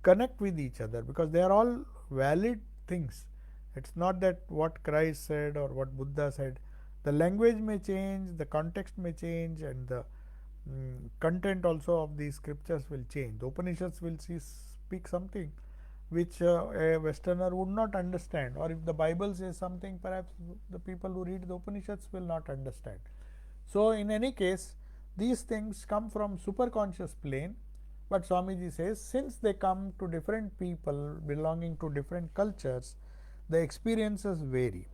connect with each other, because they are all valid things. It's not that what Christ said or what Buddha said. The language may change, the context may change, and the content also of these scriptures will change. The Upanishads will speak something which a Westerner would not understand, or if the Bible says something, perhaps the people who read the Upanishads will not understand. So in any case, these things come from superconscious plane, but Swamiji says, since they come to different people belonging to different cultures, the experiences vary.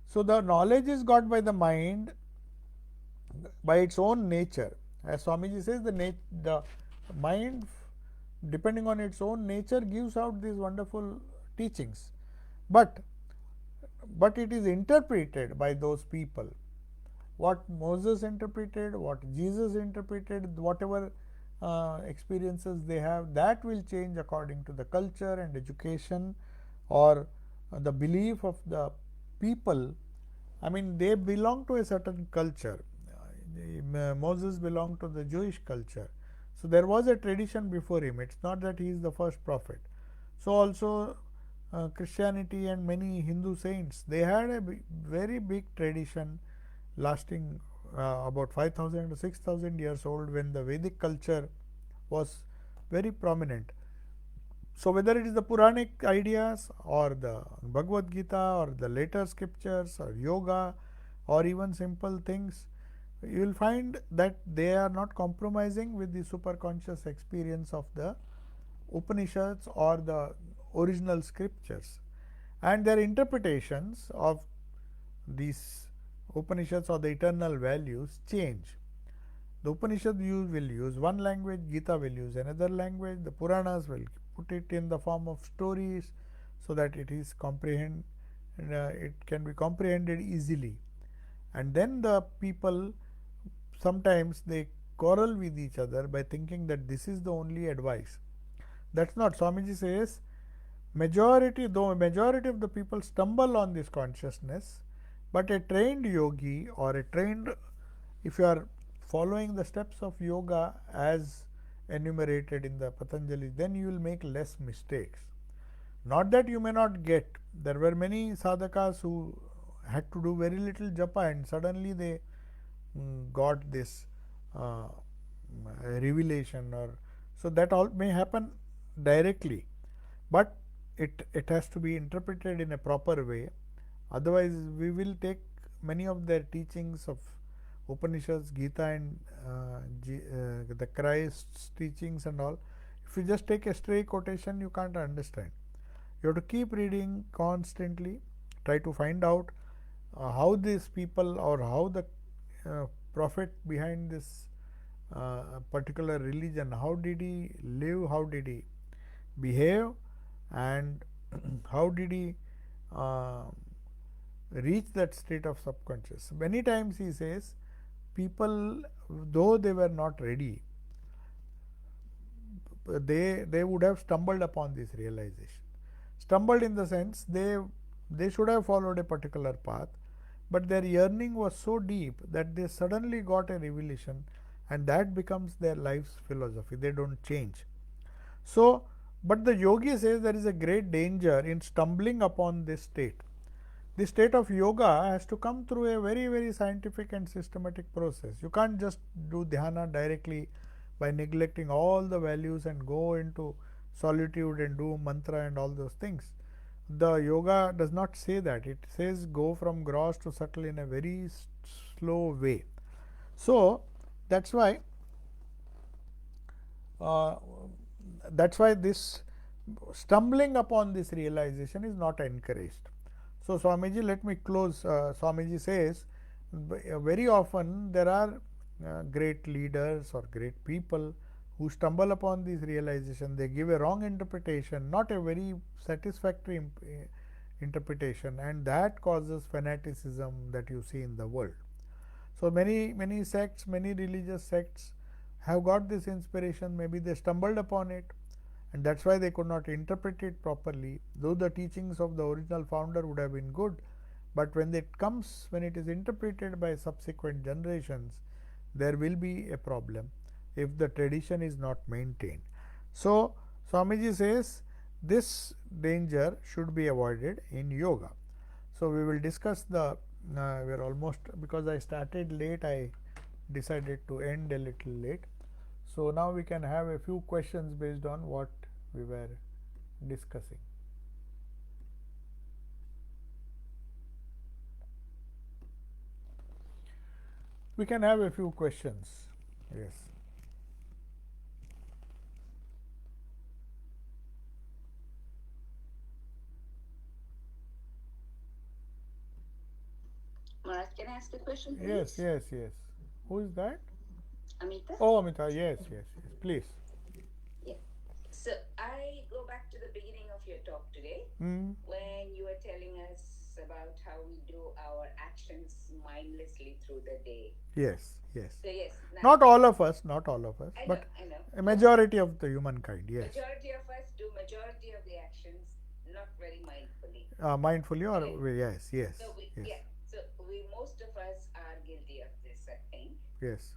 So the knowledge is got by the mind by its own nature. As Swamiji says, the mind, depending on its own nature, gives out these wonderful teachings. But it is interpreted by those people. What Moses interpreted, what Jesus interpreted, whatever experiences they have, that will change according to the culture and education or the belief of the people. I mean, they belong to a certain culture. Moses belonged to the Jewish culture. So there was a tradition before him. It's not that he is the first prophet. So also Christianity and many Hindu saints, they had a very big tradition lasting about 5,000 to 6,000 years old, when the Vedic culture was very prominent. So whether it is the Puranic ideas or the Bhagavad Gita or the later scriptures or yoga or even simple things, you will find that they are not compromising with the superconscious experience of the Upanishads or the original scriptures, and their interpretations of these Upanishads or the eternal values change. The Upanishad will use one language, Gita will use another language, the Puranas will put it in the form of stories so that it can be comprehended easily. And then the people, sometimes they quarrel with each other by thinking that this is the only advice. That's not. Swamiji says, majority of the people stumble on this consciousness, but a trained yogi or if you are following the steps of yoga as enumerated in the Patanjali, then you will make less mistakes. Not that you may not get. There were many sadhakas who had to do very little japa and suddenly they got this revelation, or so that all may happen directly, but it has to be interpreted in a proper way. Otherwise, we will take many of their teachings of Upanishads, Gita, and the Christ's teachings and all. If you just take a stray quotation, you can't understand. You have to keep reading constantly, try to find out how these people or how the prophet behind this particular religion, how did he live, how did he behave, and how did he uh, reach that state of subconscious. Many times he says people, though they were not ready, they would have stumbled upon this realization. Stumbled in the sense they should have followed a particular path, but their yearning was so deep that they suddenly got a revelation, and that becomes their life's philosophy. They don't change. So, but the yogi says there is a great danger in stumbling upon this state. The state of yoga has to come through a very, very scientific and systematic process. You can't just do dhyana directly by neglecting all the values and go into solitude and do mantra and all those things. The yoga does not say that. It says go from gross to subtle in a very slow way. So that's why this stumbling upon this realization is not encouraged. So Swamiji, let me close. Swamiji says very often there are great leaders or great people who stumble upon this realization. They give a wrong interpretation, not a very satisfactory interpretation, and that causes fanaticism that you see in the world. So many sects, many religious sects have got this inspiration. Maybe they stumbled upon it, and that's why they could not interpret it properly, though the teachings of the original founder would have been good. But when it is interpreted by subsequent generations, there will be a problem if the tradition is not maintained. So Swamiji says this danger should be avoided in yoga. So we will discuss the we are almost, because I started late, I decided to end a little late. So now we can have a few questions based on what we were discussing. We can have a few questions. Yes. Maharaj, can I ask a question, please? Yes, yes, yes. Who is that? Amita? Oh, Amita, yes, yes, yes. Please. Yeah. So I go back to the beginning of your talk today when you were telling us about how we do our actions mindlessly through the day. Yes, yes. So yes. Not all of us, not all of us, I but know. a majority of the humankind, yes. Majority of us do majority of the actions not very mindfully. Mindfully or Okay. yes, yes, So yes, yeah. So most of us are guilty of this, I think. yes.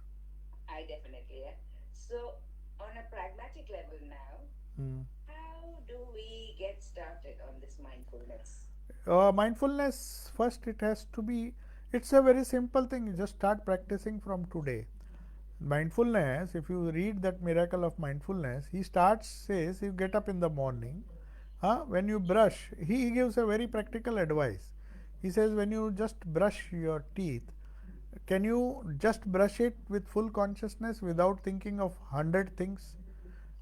I definitely am. So on a pragmatic level now, how do we get started on this mindfulness? Mindfulness, first it has to be, it's a very simple thing. You just start practicing from today. Mindfulness, if you read that Miracle of Mindfulness, he says you get up in the morning, when you brush, he gives a very practical advice. He says when you just brush your teeth, can you just brush it with full consciousness without thinking of 100 things?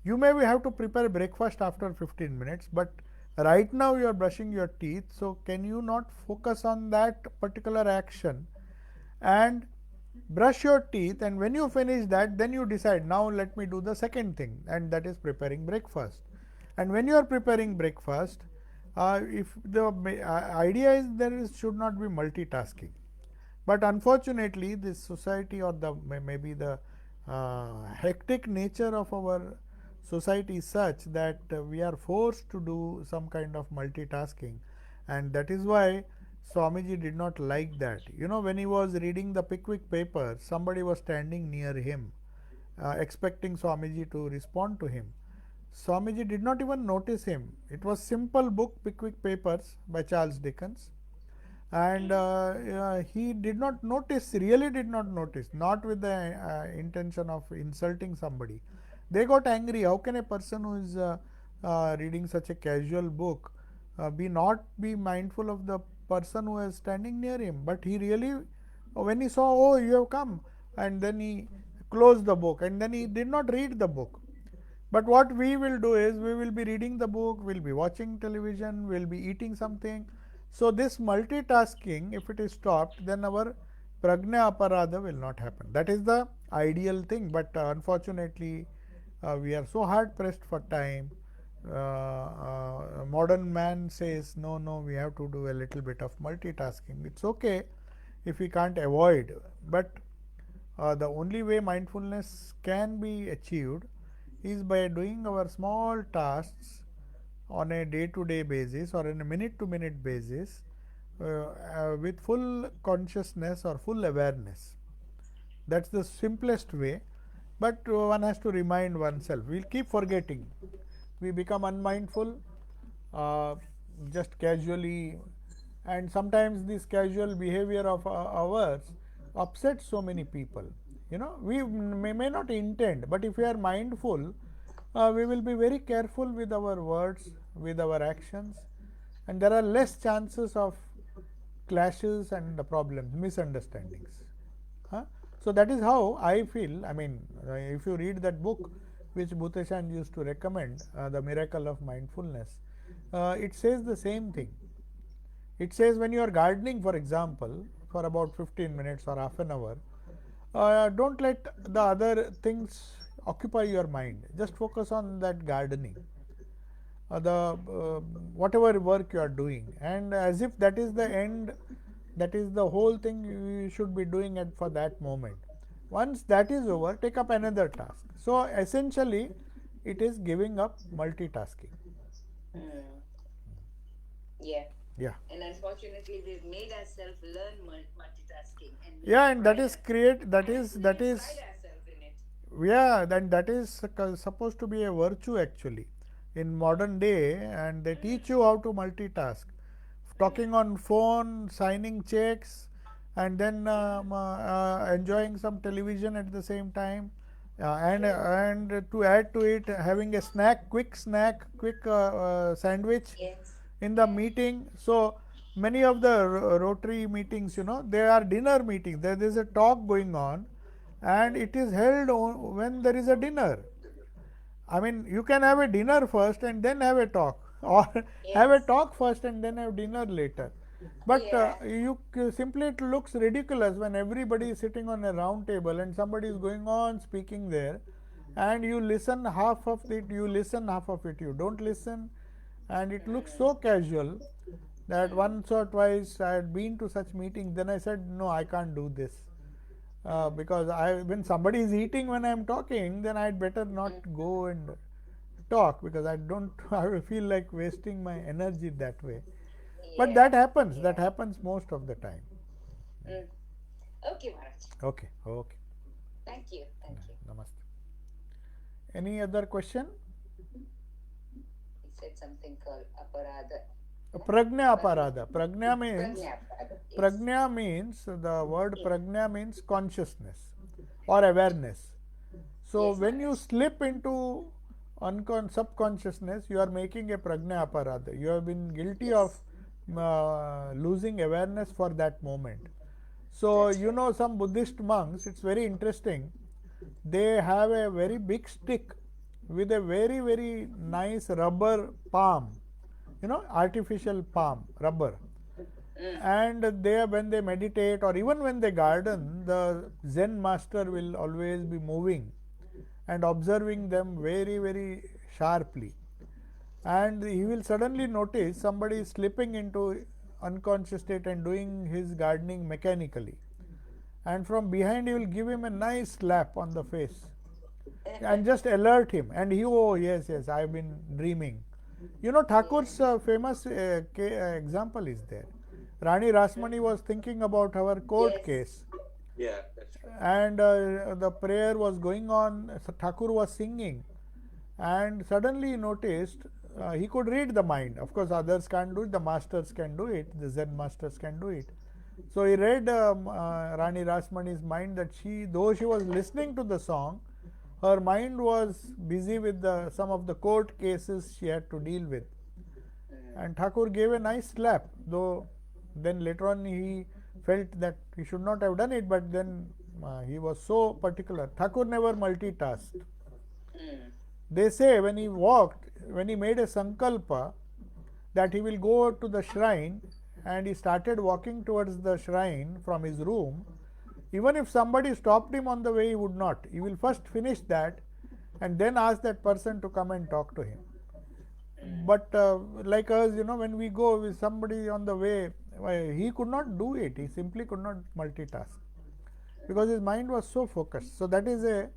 You may have to prepare breakfast after 15 minutes, but right now you are brushing your teeth, so can you not focus on that particular action and brush your teeth, and when you finish that, then you decide, now let me do the second thing, and that is preparing breakfast. And when you are preparing breakfast, if the idea is there should not be multitasking. But unfortunately, this society or maybe the hectic nature of our society is such that we are forced to do some kind of multitasking, and that is why Swamiji did not like that. You know, when he was reading the Pickwick paper, somebody was standing near him, expecting Swamiji to respond to him. Swamiji did not even notice him. It was simple book, Pickwick Papers by Charles Dickens, and he did not notice, really did not notice, not with the intention of insulting somebody. They got angry. How can a person who is reading such a casual book be mindful of the person who is standing near him? But he really, when he saw, oh, you have come, and then he closed the book, and then he did not read the book. But what we will do is, we will be reading the book, we will be watching television, we will be eating something. So, this multitasking, if it is stopped, then our prajna aparadha will not happen. That is the ideal thing, but unfortunately, we are so hard pressed for time. Modern man says, no, no, we have to do a little bit of multitasking. It's okay if we can't avoid, but the only way mindfulness can be achieved is by doing our small tasks on a day to day basis or on a minute to minute basis with full consciousness or full awareness. That's the simplest way, but one has to remind oneself. We'll keep forgetting. We become unmindful just casually, and sometimes this casual behavior of ours upsets so many people. We may not intend, but if we are mindful, we will be very careful with our words, with our actions, and there are less chances of clashes and problems, misunderstandings. So that is how I feel. I mean, if you read that book which Bhuteshan used to recommend, The Miracle of Mindfulness, it says the same thing. It says when you are gardening, for example, for about 15 minutes or half an hour, don't let the other things occupy your mind. Just focus on that gardening, whatever work you are doing, and as if that is the end, that is the whole thing you should be doing it for that moment. Once that is over, take up another task. So essentially, it is giving up multitasking. Yeah. Yeah. And unfortunately, we've made ourselves learn multitasking. And that is ourselves in it. Yeah, then that is supposed to be a virtue actually in modern day, and they teach you how to multitask. Talking on phone, signing checks, and then enjoying some television at the same time, and to add to it, having a quick sandwich in the meeting. So many of the Rotary meetings, they are dinner meetings. There is a talk going on, and it is held when there is a dinner. I mean, you can have a dinner first and then have a talk, or have a talk first and then have dinner later. But simply, it looks ridiculous when everybody is sitting on a round table and somebody is going on speaking there, and you listen half of it, you don't listen, and it looks so casual that once or twice I had been to such meetings. Then I said, no, I can't do this. Because when somebody is eating when I am talking, then I'd better not go and talk, because I feel like wasting my energy that way. But that happens. That happens most of the time. Okay, Maharaj. Okay. Thank you. Namaste. Any other question? He said something called aparadha. Prajna aparadha. Prajna means the word prajna means consciousness or awareness. So when you slip into subconsciousness, you are making a prajna aparadha. You have been guilty of losing awareness for that moment. So some Buddhist monks, it's very interesting. They have a very big stick with a very, very nice rubber palm, artificial palm, rubber. And when they meditate or even when they garden, the Zen master will always be moving and observing them very, very sharply. And he will suddenly notice somebody is slipping into unconscious state and doing his gardening mechanically. And from behind, he will give him a nice slap on the face and just alert him. And yes, I've been dreaming. Thakur's famous example is there. Rani Rasmani was thinking about her court case. Yeah, that's right. And the prayer was going on. Thakur was singing, and suddenly he noticed he could read the mind. Of course, others can't do it. The masters can do it. The Zen masters can do it. So he read Rani Rasmani's mind, that though she was listening to the song, her mind was busy with some of the court cases she had to deal with. And Thakur gave a nice slap, though then later on he felt that he should not have done it, but then he was so particular. Thakur never multitasked. They say when he made a sankalpa that he will go to the shrine and he started walking towards the shrine from his room, even if somebody stopped him on the way, he would not. He will first finish that and then ask that person to come and talk to him. But like us, when we go with somebody on the way, he could not do it. He simply could not multitask because his mind was so focused. So that is a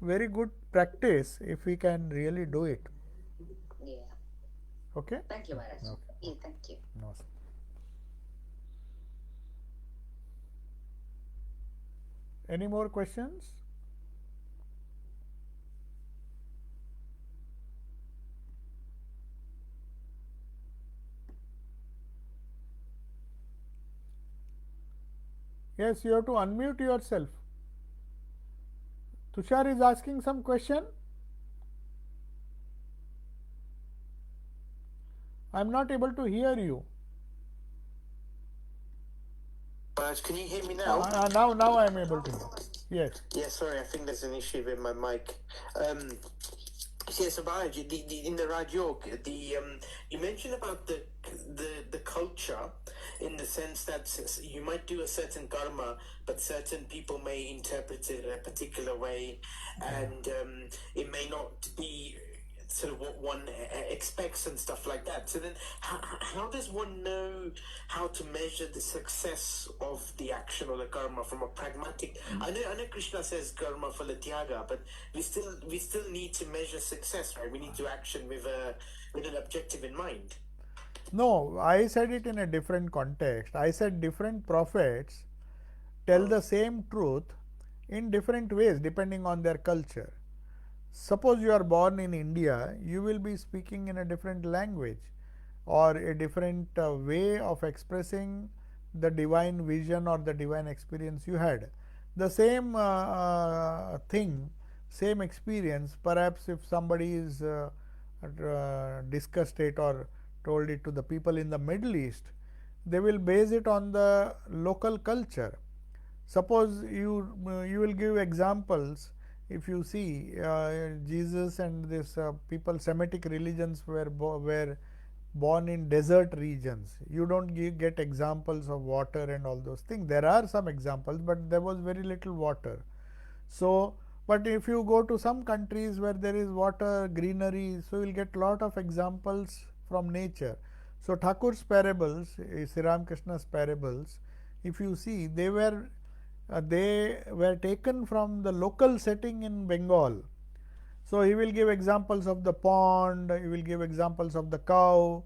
very good practice if we can really do it. Yeah. Okay? Thank you, Maharaj. Okay. Yeah, thank you. No. Any more questions? Yes, you have to unmute yourself. Tushar is asking some question. I am not able to hear you. Can you hear me now? Now I am able to hear. Yes. Yeah, sorry, I think there's an issue with my mic. So Maharaj, in the Raj Yoga, you mentioned about the culture, in the sense that you might do a certain karma, but certain people may interpret it a particular way, and it may not be sort of what one expects and stuff like that. So then, how does one know how to measure the success of the action or the karma from a pragmatic? I know Krishna says karma for the tyaga, but we still need to measure success, right? We need to action with an objective in mind. No, I said it in a different context. I said different prophets tell the same truth in different ways depending on their culture. Suppose you are born in India, you will be speaking in a different language or a different way of expressing the divine vision or the divine experience you had. The same thing, same experience, perhaps if somebody is discussed it or told it to the people in the Middle East, they will base it on the local culture. Suppose you will give examples. If you see Jesus and this people, Semitic religions were born in desert regions. You don't get examples of water and all those things. There are some examples, but there was very little water. So, but if you go to some countries where there is water, greenery, so you will get lot of examples from nature. So Thakur's parables, Sri Ramakrishna's parables, if you see, they were taken from the local setting in Bengal. So he will give examples of the pond, he will give examples of the cow,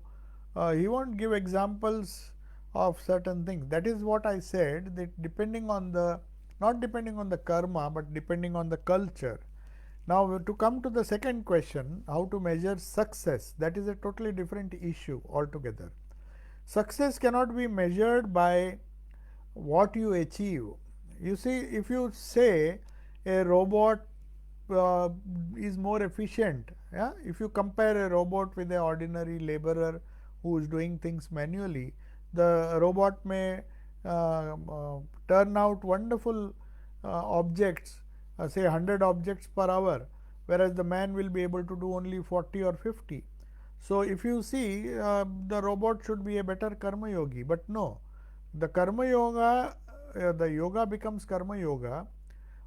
he won't give examples of certain things. That is what I said, that depending on the, not depending on the karma, but depending on the culture. Now to come to the second question, how to measure success, that is a totally different issue altogether. Success cannot be measured by what you achieve. You see, if you say a robot is more efficient, yeah? If you compare a robot with an ordinary laborer who is doing things manually, the robot may turn out wonderful objects, say 100 objects per hour, whereas the man will be able to do only 40 or 50. So if you see, the robot should be a better karma yogi, but no, the karma yoga, the yoga becomes karma yoga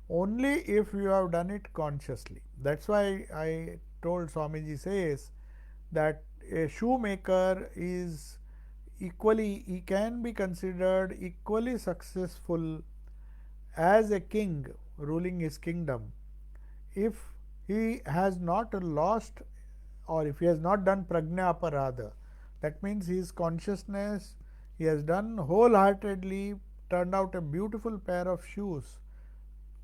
only if you have done it consciously. That's why I told Swamiji says that a shoemaker is equally, he can be considered equally successful as a king ruling his kingdom if he has not lost, or if he has not done prajna aparadha. That means his consciousness, he has done wholeheartedly, turned out a beautiful pair of shoes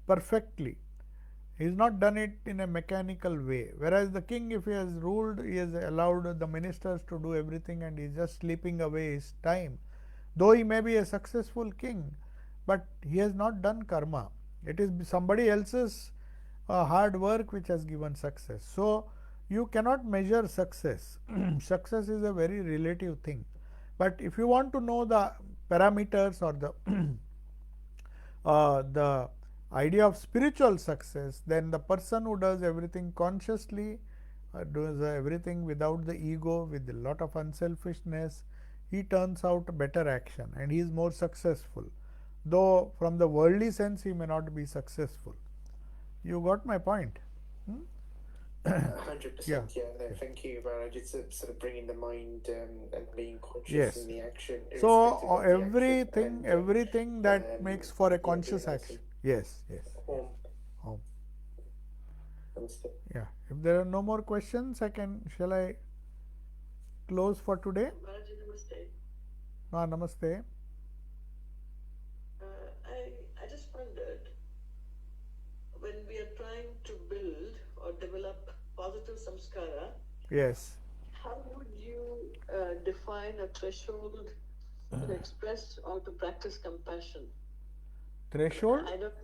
perfectly. He has not done it in a mechanical way. Whereas the king, if he has ruled, he has allowed the ministers to do everything and he is just sleeping away his time. Though he may be a successful king, but he has not done karma. It is somebody else's hard work which has given success. So you cannot measure success. Success is a very relative thing. But if you want to know the parameters or the idea of spiritual success, then the person who does everything consciously, does everything without the ego, with a lot of unselfishness, he turns out better action and he is more successful, though from the worldly sense he may not be successful. You got my point? 100%. Yeah. Yeah. No, thank you, Maharaj. It's sort of bringing the mind and being conscious Yes. in the action, So irrespective of the everything, action, everything that makes for a yeah, conscious doing action. Yes, yes. Om. Om. Namaste. Yeah. If there are no more questions, shall I close for today? Maharaj, namaste. Namaste. I just wondered, when we are trying to build or develop positive samskara, Yes. how would you define a threshold to express or to practice compassion? Threshold? I don't.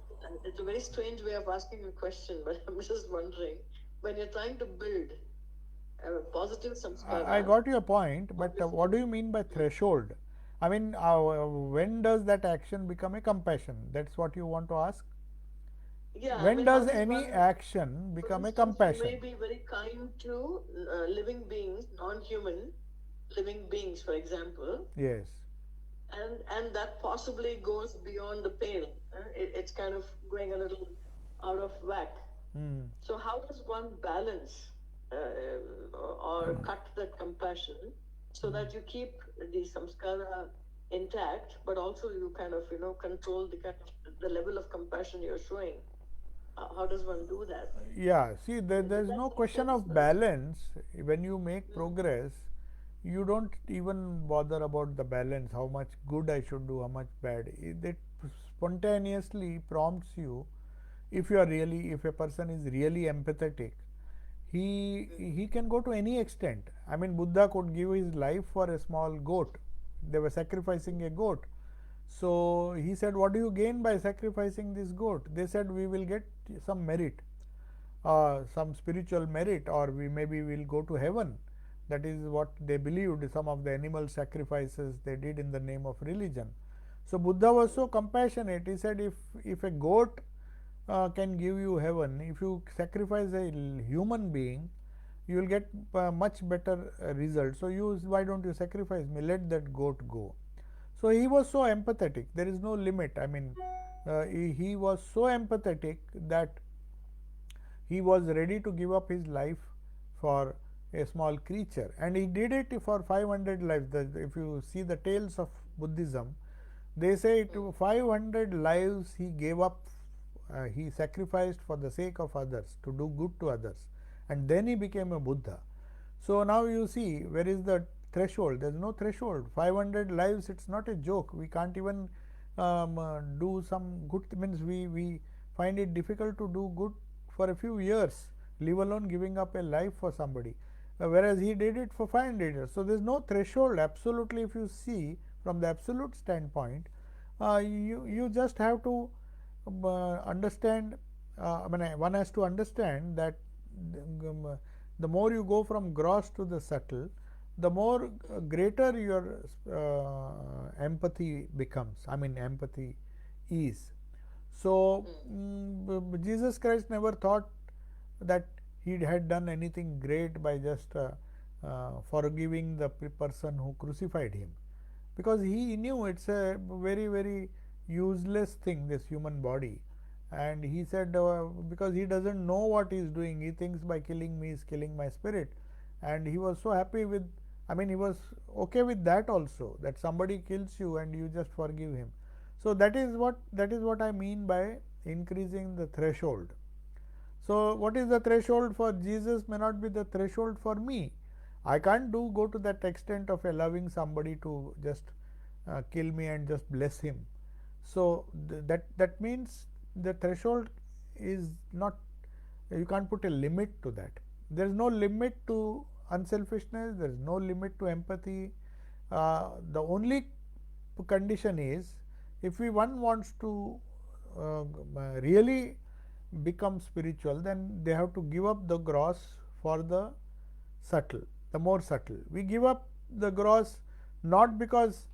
It's a very strange way of asking a question, but I'm just wondering, when you're trying to build a positive samskara. I got your point, but what do you mean by threshold? I mean, when does that action become a compassion? That's what you want to ask? Yeah. When how does does any one, action for become a instance, compassion? you may be very kind to living beings, non-human living beings, for example. Yes. And that possibly goes beyond the pale. It's kind of going a little out of whack. So how does one balance or cut that compassion so that you keep the samskara intact, but also you kind of control the level of compassion you're showing? How does one do that? Yeah, see, there's no question of balance. When you make progress, you don't even bother about the balance, how much good I should do, how much bad. It spontaneously prompts you. If a person is really empathetic, he can go to any extent. I mean, Buddha could give his life for a small goat. They were sacrificing a goat. So he said, what do you gain by sacrificing this goat? They said, we will get some merit, some spiritual merit, or maybe we'll go to heaven. That is what they believed, some of the animal sacrifices they did in the name of religion. So Buddha was so compassionate. He said, if a goat can give you heaven, if you sacrifice a human being, you will get much better result. So why don't you sacrifice me? Let that goat go. So he was so empathetic. There is no limit. I mean, he was so empathetic that he was ready to give up his life for a small creature, and he did it for 500 lives. If you see the tales of Buddhism, they say to 500 lives he gave up, he sacrificed for the sake of others, to do good to others, and then he became a Buddha. So now you see, where is the threshold? There is no threshold. 500 lives, it's not a joke. We can't even do some good, means we find it difficult to do good for a few years, leave alone giving up a life for somebody, whereas he did it for 500 years. So there is no threshold absolutely. If you see from the absolute standpoint, you just have to understand. I mean, one has to understand that the more you go from gross to the subtle, the more greater your empathy becomes. I mean, empathy is. So Jesus Christ never thought that he had done anything great by just forgiving the person who crucified him, because he knew it's a very, very useless thing, this human body. And he said, because he doesn't know what he is doing, he thinks by killing me is killing my spirit. And he was so happy with, I mean, he was okay with that also, that somebody kills you and you just forgive him. So that is what I mean by increasing the threshold. So what is the threshold for Jesus may not be the threshold for me. I can't go to that extent of allowing somebody to just kill me and just bless him. So that means the threshold is not, you can't put a limit to that. There is no limit to unselfishness, there is no limit to empathy. The only condition is, if one wants to really become spiritual, then they have to give up the gross for the subtle, the more subtle. We give up the gross not because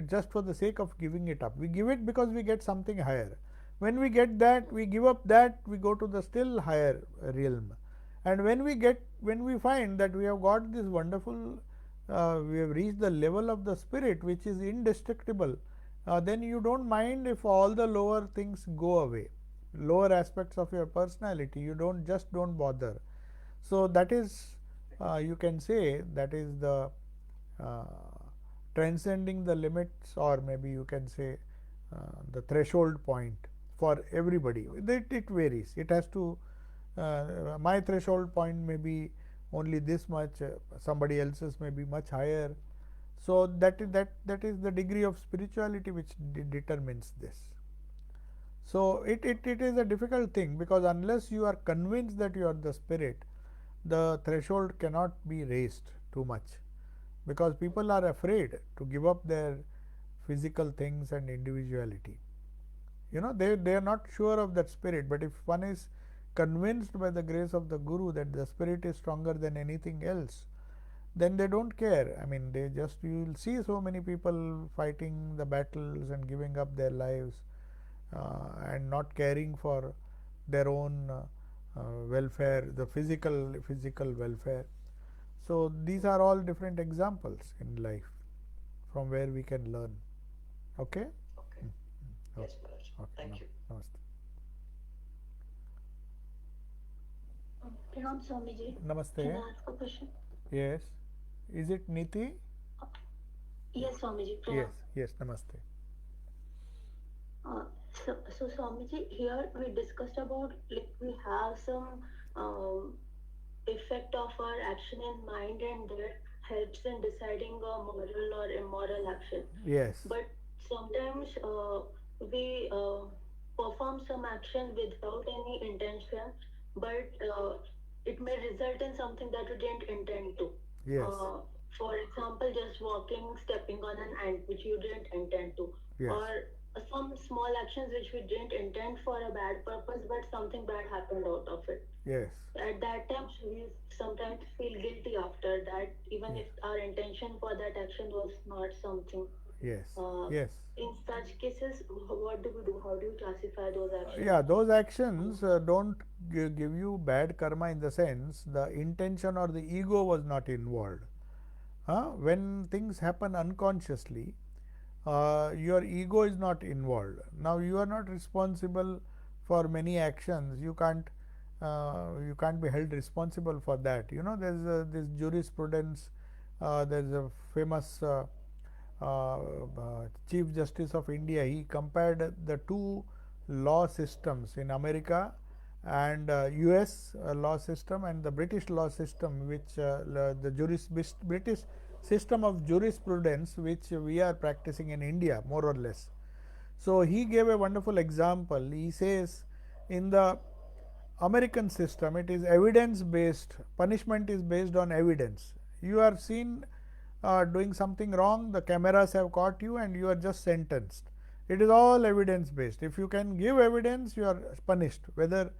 just for the sake of giving it up. We give it because we get something higher. When we get that, we give up that, we go to the still higher realm. And when we find that we have got this wonderful we have reached the level of the spirit which is indestructible, then you don't mind if all the lower things go away, lower aspects of your personality, you don't bother. So that is, you can say, that is the uh, transcending the limits, or maybe you can say the threshold point for everybody. It varies. It has to, my threshold point may be only this much, somebody else's may be much higher. So that is the degree of spirituality which determines this. So it is a difficult thing, because unless you are convinced that you are the spirit, the threshold cannot be raised too much, because people are afraid to give up their physical things and individuality. They are not sure of that spirit, but if one is convinced by the grace of the Guru that the spirit is stronger than anything else, then they don't care. I mean, you will see so many people fighting the battles and giving up their lives, and not caring for their own welfare, the physical welfare. So these are all different examples in life from where we can learn. Okay? Okay. Yes, Maharaj. Okay. Thank you. Namaste. Pranam Swamiji. Namaste. Can I ask a question? Yes. Is it Niti? Yes, Swamiji. Yes. Pranam. Yes. Namaste. So Swamiji, here we discussed about, like, we have some effect of our action in mind, and that helps in deciding a moral or immoral action. Yes. But sometimes we perform some action without any intention, but it may result in something that we didn't intend to. Yes. For example, just stepping on an ant, which you didn't intend to, Yes. or some small actions which we didn't intend for a bad purpose, but something bad happened out of it. Yes. At that time, we sometimes feel guilty after that, even if our intention for that action was not something. Yes. Uh, Yes. In such cases, what do we do? How do you classify those actions? Yeah, those actions don't give you bad karma, in the sense the intention or the ego was not involved. When things happen unconsciously, your ego is not involved. Now you are not responsible for many actions. You can't be held responsible for that. There's this jurisprudence. There's a famous Chief Justice of India. He compared the two law systems in America, and US law system, and the British law system, which the British system of jurisprudence which we are practicing in India, more or less. So he gave a wonderful example. He says, in the American system, it is evidence based. Punishment is based on evidence. You are seen doing something wrong, the cameras have caught you, and you are just sentenced. It is all evidence based. If you can give evidence, you are punished, whether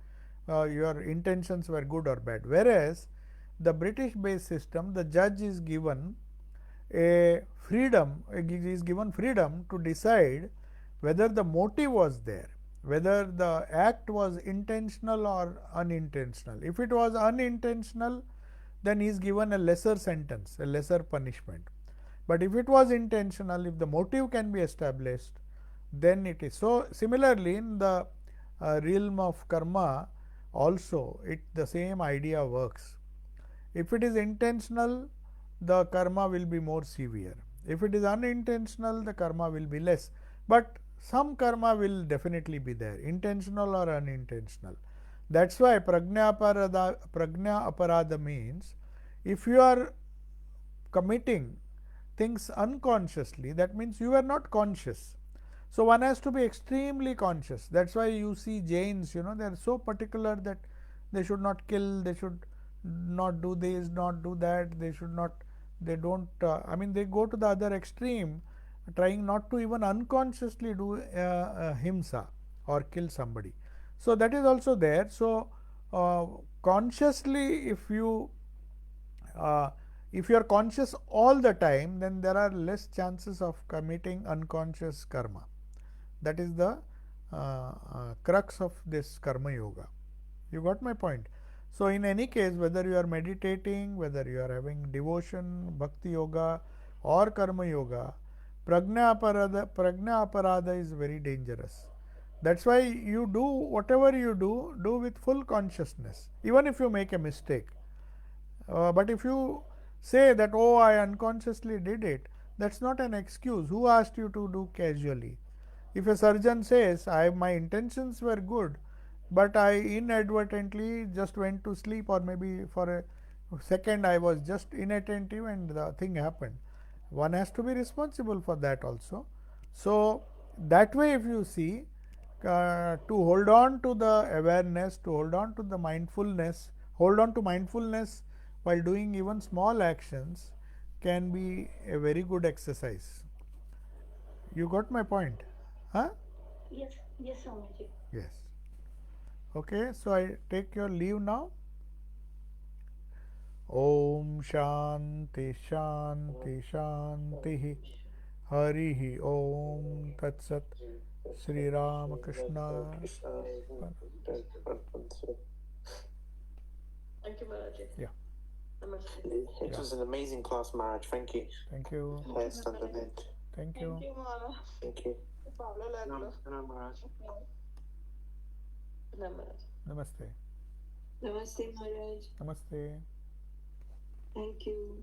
your intentions were good or bad. Whereas the British based system, the judge is given freedom to decide whether the motive was there, whether the act was intentional or unintentional. If it was unintentional, then he is given a lesser sentence, a lesser punishment. But if it was intentional, if the motive can be established, then it is. So similarly, in the realm of karma also, the same idea works. If it is intentional, the karma will be more severe. If it is unintentional, the karma will be less. But some karma will definitely be there, intentional or unintentional. That's why prajna aparadha means, if you are committing things unconsciously, that means you are not conscious. So one has to be extremely conscious. That's why you see Jains, they are so particular that they should not kill, they should not do this, not do that, they don't, they go to the other extreme, trying not to even unconsciously do himsa or kill somebody. So that is also there. So consciously, if you are conscious all the time, then there are less chances of committing unconscious karma. That is the crux of this karma yoga. You got my point? So in any case, whether you are meditating, whether you are having devotion, bhakti yoga or karma yoga, prajna aparadha is very dangerous. That's why you do whatever you do with full consciousness, even if you make a mistake. But if you say that, oh, I unconsciously did it, that's not an excuse. Who asked you to do casually? If a surgeon says, my intentions were good, but I inadvertently just went to sleep, or maybe for a second I was just inattentive and the thing happened, one has to be responsible for that also. So that way, if you see, to hold on to the awareness, to hold on to the mindfulness, hold on to mindfulness while doing even small actions can be a very good exercise. You got my point? Huh? Yes, yes, Swamiji. Yes. Okay, so I take your leave now. Om Shanti Shanti Shanti Harihi Om Tat Sat. Sri Ramakrishna. Thank you, Maharaj. Yeah. Namaste. It was an amazing class, Maharaj. Thank you. Thank you. Best on the net. Thank you. Thank you. Namaste, Namaste. Namaste, Maharaj. Namaste. Thank you.